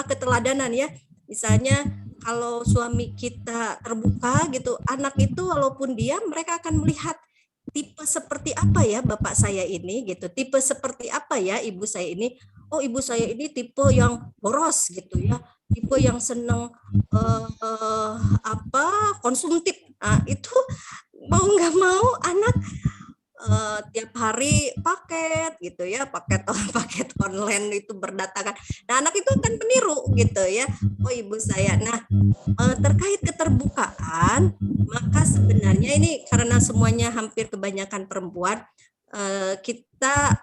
keteladanan ya. Misalnya kalau suami kita terbuka gitu, anak itu walaupun diam mereka akan melihat tipe seperti apa ya bapak saya ini gitu, tipe seperti apa ya ibu saya ini. Oh, ibu saya ini tipe yang boros gitu ya, tipe yang senang konsumtif. Nah, itu mau nggak mau anak tiap hari paket gitu ya, paket online itu berdatangan. Nah, anak itu akan meniru gitu ya. Oh, ibu saya. Nah, terkait keterbukaan, maka sebenarnya ini karena semuanya hampir kebanyakan perempuan, kita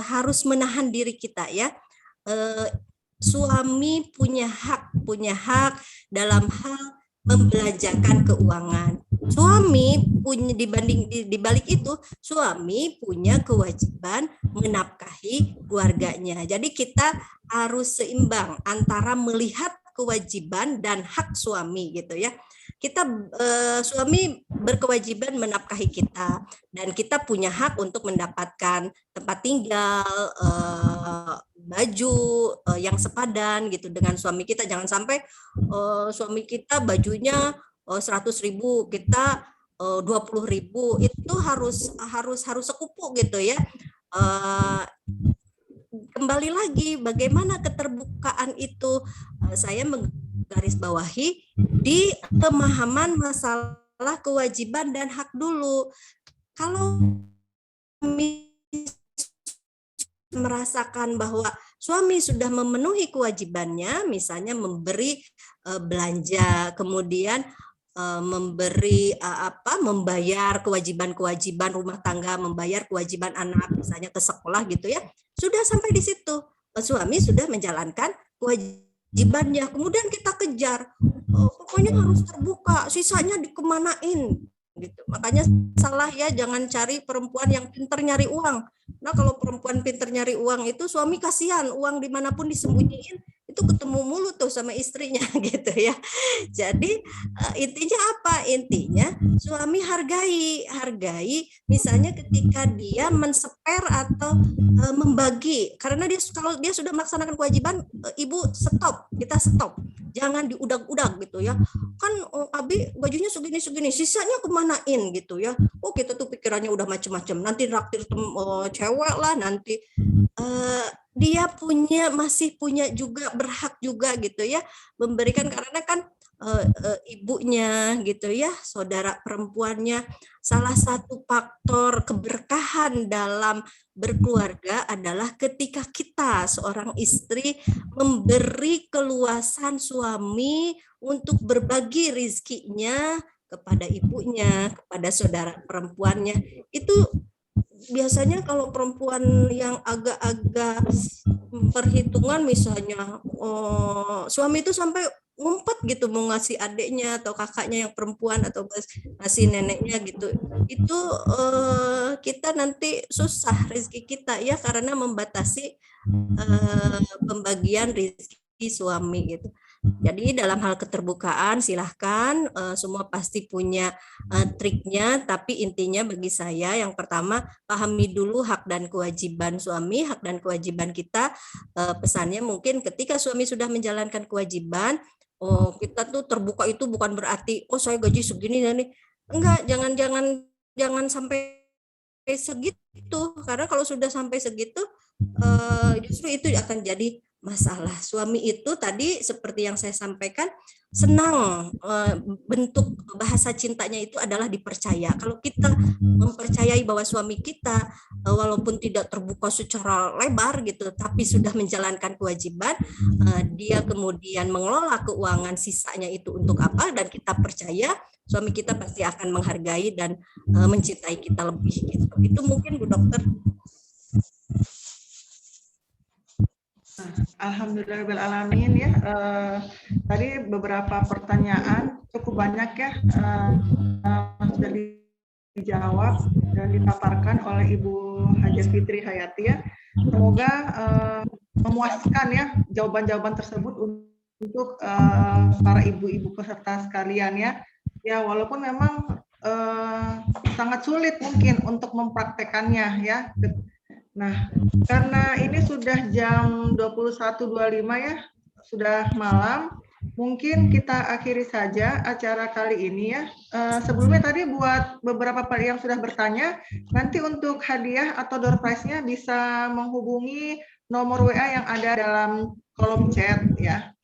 harus menahan diri kita ya. Suami punya hak dalam hal membelanjakan keuangan. Suami punya di balik itu suami punya kewajiban menafkahi keluarganya. Jadi kita harus seimbang antara melihat kewajiban dan hak suami gitu ya. Kita suami berkewajiban menafkahi kita dan kita punya hak untuk mendapatkan tempat tinggal, baju yang sepadan gitu dengan suami kita. Jangan sampai suami kita bajunya 100.000, kita 20.000, itu harus sekupu gitu ya. Kembali lagi bagaimana keterbukaan itu, saya menggarisbawahi di pemahaman masalah kewajiban dan hak dulu. Kalau merasakan bahwa suami sudah memenuhi kewajibannya, misalnya memberi belanja, kemudian memberi membayar kewajiban-kewajiban rumah tangga, membayar kewajiban anak misalnya ke sekolah gitu ya, sudah sampai di situ suami sudah menjalankan kewajibannya, kemudian kita kejar, pokoknya harus terbuka, sisanya dikemanain gitu. Makanya salah ya, jangan cari perempuan yang pintar nyari uang. Nah, kalau perempuan pintar nyari uang itu suami kasihan, uang dimanapun disembunyiin itu ketemu mulu tuh sama istrinya gitu ya. Jadi intinya apa? Intinya suami hargai misalnya ketika dia menseper atau membagi, karena kalau dia sudah melaksanakan kewajiban, ibu kita stop, jangan diudag-udag gitu ya. Kan Abi bajunya segini sisanya kemanain gitu ya. Oh, kita tuh pikirannya udah macam-macam, nanti raktir cewek lah, nanti dia masih punya juga, berhak juga gitu ya memberikan, karena kan ibunya gitu ya, saudara perempuannya. Salah satu faktor keberkahan dalam berkeluarga adalah ketika kita seorang istri memberi keluasan suami untuk berbagi rizkinya kepada ibunya, kepada saudara perempuannya. Itu biasanya kalau perempuan yang agak-agak perhitungan misalnya suami itu sampai ngumpet gitu mau ngasih adiknya atau kakaknya yang perempuan atau ngasih neneknya gitu, itu kita nanti susah rezeki kita ya karena membatasi pembagian rezeki suami gitu. Jadi dalam hal keterbukaan silahkan, semua pasti punya triknya, tapi intinya bagi saya yang pertama pahami dulu hak dan kewajiban suami, hak dan kewajiban kita. Pesannya mungkin ketika suami sudah menjalankan kewajiban, kita tuh terbuka itu bukan berarti saya gaji segini nih, enggak, jangan sampai segitu, karena kalau sudah sampai segitu justru itu akan jadi masalah. Suami itu tadi seperti yang saya sampaikan senang, bentuk bahasa cintanya itu adalah dipercaya. Kalau kita mempercayai bahwa suami kita walaupun tidak terbuka secara lebar gitu, tapi sudah menjalankan kewajiban, dia kemudian mengelola keuangan sisanya itu untuk apa, dan kita percaya suami kita pasti akan menghargai dan mencintai kita lebih gitu. Itu mungkin Bu Dokter. Alhamdulillahirrahmanirrahim ya. Tadi beberapa pertanyaan cukup banyak ya, sudah dijawab dan dipaparkan oleh Ibu Hajah Fitri Hayati ya. Semoga memuaskan ya jawaban-jawaban tersebut untuk para ibu-ibu peserta sekalian ya. Ya walaupun memang sangat sulit mungkin untuk mempraktekannya ya. Nah, karena ini sudah jam 21.25 ya, sudah malam, mungkin kita akhiri saja acara kali ini ya. Sebelumnya tadi buat beberapa yang sudah bertanya, nanti untuk hadiah atau door prize-nya bisa menghubungi nomor WA yang ada dalam kolom chat ya.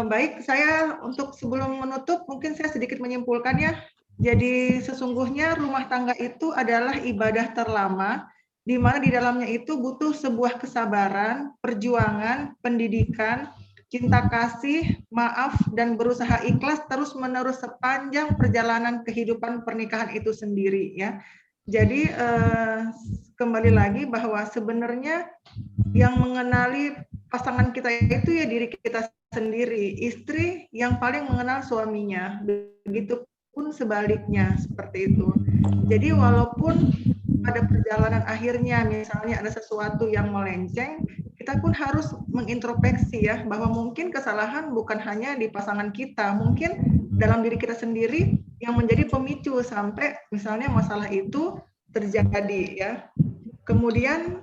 Baik, saya untuk sebelum menutup, mungkin saya sedikit menyimpulkan ya. Jadi sesungguhnya rumah tangga itu adalah ibadah terlama, di mana di dalamnya itu butuh sebuah kesabaran, perjuangan, pendidikan, cinta kasih, maaf, dan berusaha ikhlas terus-menerus sepanjang perjalanan kehidupan pernikahan itu sendiri ya. Jadi kembali lagi bahwa sebenarnya yang mengenali pasangan kita itu ya diri kita sendiri, istri yang paling mengenal suaminya, begitupun sebaliknya seperti itu. Jadi walaupun pada perjalanan akhirnya misalnya ada sesuatu yang melenceng, kita pun harus mengintrospeksi ya, bahwa mungkin kesalahan bukan hanya di pasangan kita, mungkin dalam diri kita sendiri yang menjadi pemicu sampai misalnya masalah itu terjadi ya. Kemudian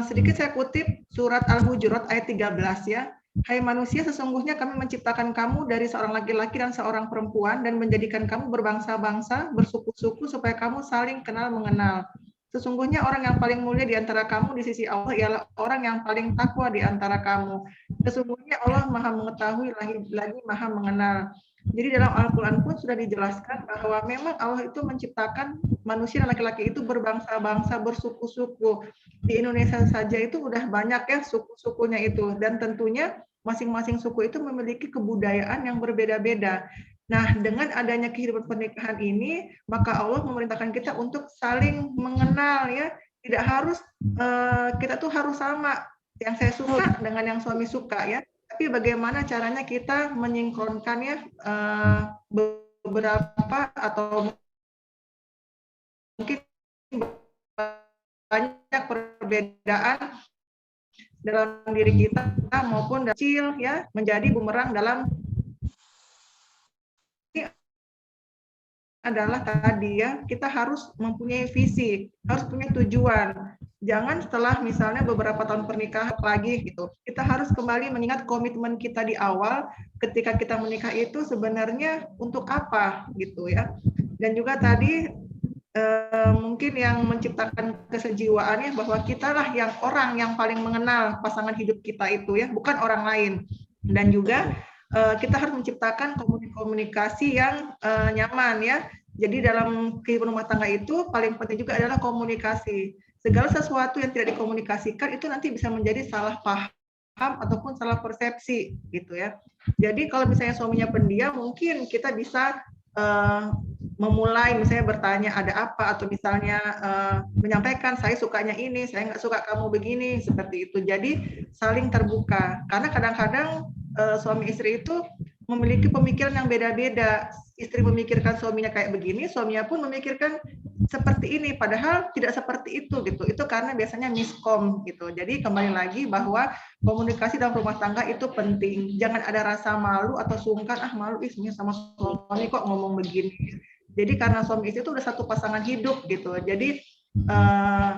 sedikit saya kutip surat Al-Hujurat ayat 13 ya. Hai manusia, sesungguhnya kami menciptakan kamu dari seorang laki-laki dan seorang perempuan dan menjadikan kamu berbangsa-bangsa, bersuku-suku supaya kamu saling kenal mengenal. Sesungguhnya orang yang paling mulia di antara kamu di sisi Allah ialah orang yang paling takwa di antara kamu. Sesungguhnya Allah Maha mengetahui lagi Maha mengenal. Jadi dalam Al-Quran pun sudah dijelaskan bahwa memang Allah itu menciptakan manusia dan laki-laki itu berbangsa-bangsa, bersuku-suku. Di Indonesia saja itu udah banyak ya suku-sukunya itu. Dan tentunya masing-masing suku itu memiliki kebudayaan yang berbeda-beda. Nah, dengan adanya kehidupan pernikahan ini, maka Allah memerintahkan kita untuk saling mengenal ya. Tidak harus kita tuh harus sama. Yang saya suka dengan yang suami suka ya. Tapi bagaimana caranya kita menyingkronkan ya beberapa atau mungkin banyak perbedaan dalam diri kita maupun kecil ya menjadi bumerang dalam adalah tadi ya, kita harus mempunyai visi, harus punya tujuan. Jangan setelah misalnya beberapa tahun pernikahan lagi gitu, kita harus kembali mengingat komitmen kita di awal ketika kita menikah itu sebenarnya untuk apa gitu ya. Dan juga tadi mungkin yang menciptakan kesejiwaannya bahwa kitalah yang orang yang paling mengenal pasangan hidup kita itu ya, bukan orang lain. Dan juga kita harus menciptakan komunikasi yang nyaman ya. Jadi dalam kehidupan rumah tangga itu paling penting juga adalah komunikasi. Segala sesuatu yang tidak dikomunikasikan itu nanti bisa menjadi salah paham ataupun salah persepsi gitu ya. Jadi kalau misalnya suaminya pendiam, mungkin kita bisa memulai misalnya bertanya ada apa, atau misalnya menyampaikan saya sukanya ini, saya nggak suka kamu begini, seperti itu. Jadi saling terbuka, karena kadang-kadang suami istri itu memiliki pemikiran yang beda-beda. Istri memikirkan suaminya kayak begini, suaminya pun memikirkan seperti ini, padahal tidak seperti itu gitu. Itu karena biasanya miskom gitu. Jadi kembali lagi bahwa komunikasi dalam rumah tangga itu penting. Jangan ada rasa malu atau sungkan, malu istrinya sama suami kok ngomong begini. Jadi karena suami istri itu udah satu pasangan hidup gitu. Jadi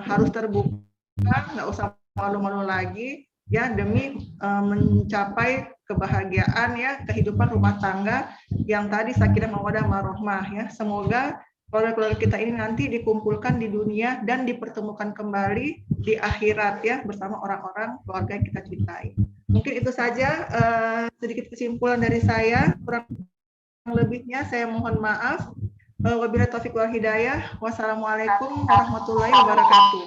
harus terbuka, nggak usah malu-malu lagi ya, demi mencapai kebahagiaan ya, kehidupan rumah tangga yang tadi sakinah mawaddah warahmah ya. Semoga keluarga-keluarga kita ini nanti dikumpulkan di dunia dan dipertemukan kembali di akhirat ya, bersama orang-orang keluarga yang kita cintai. Mungkin itu saja sedikit kesimpulan dari saya. Kurang lebihnya saya mohon maaf. Wabillahi taufiq wal hidayah. Wassalamualaikum warahmatullahi wabarakatuh.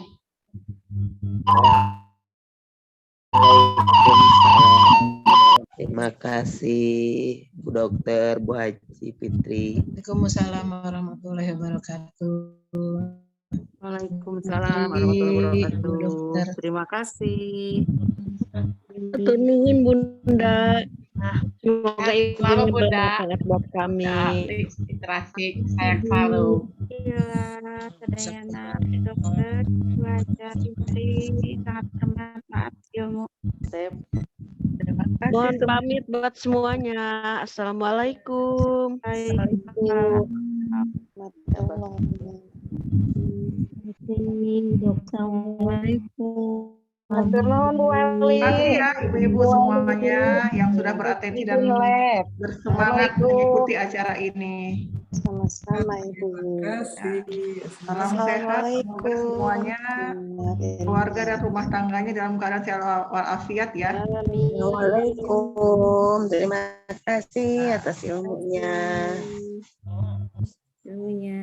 Terima kasih Bu Dokter, Bu Haji Fitri. Waalaikumsalam warahmatullahi wabarakatuh. Waalaikumsalam warahmatullahi wabarakatuh. Dokter. Terima kasih. Atur nuhun Bunda. Semoga ibu Selalu Bunda. bermanfaat buat kami. Literasi sayang selalu. Alhamdulillah, Sadayana, Dokter, belajar istri sangat bermanfaat ilmu. Terima kasih. Mohon pamit buat semuanya. Assalamualaikum. Assalamualaikum. Terima Bu Terima kasih ya ibu-ibu semuanya yang sudah beratensi dan bersemangat mengikuti acara ini. Sama-sama Ibu. Salam sehat, semoga semuanya, keluarga dan rumah tangganya dalam keadaan sehat walafiat ya. Assalamualaikum. Terima kasih atas ilmunya. Ilmunya.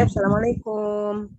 Assalamualaikum.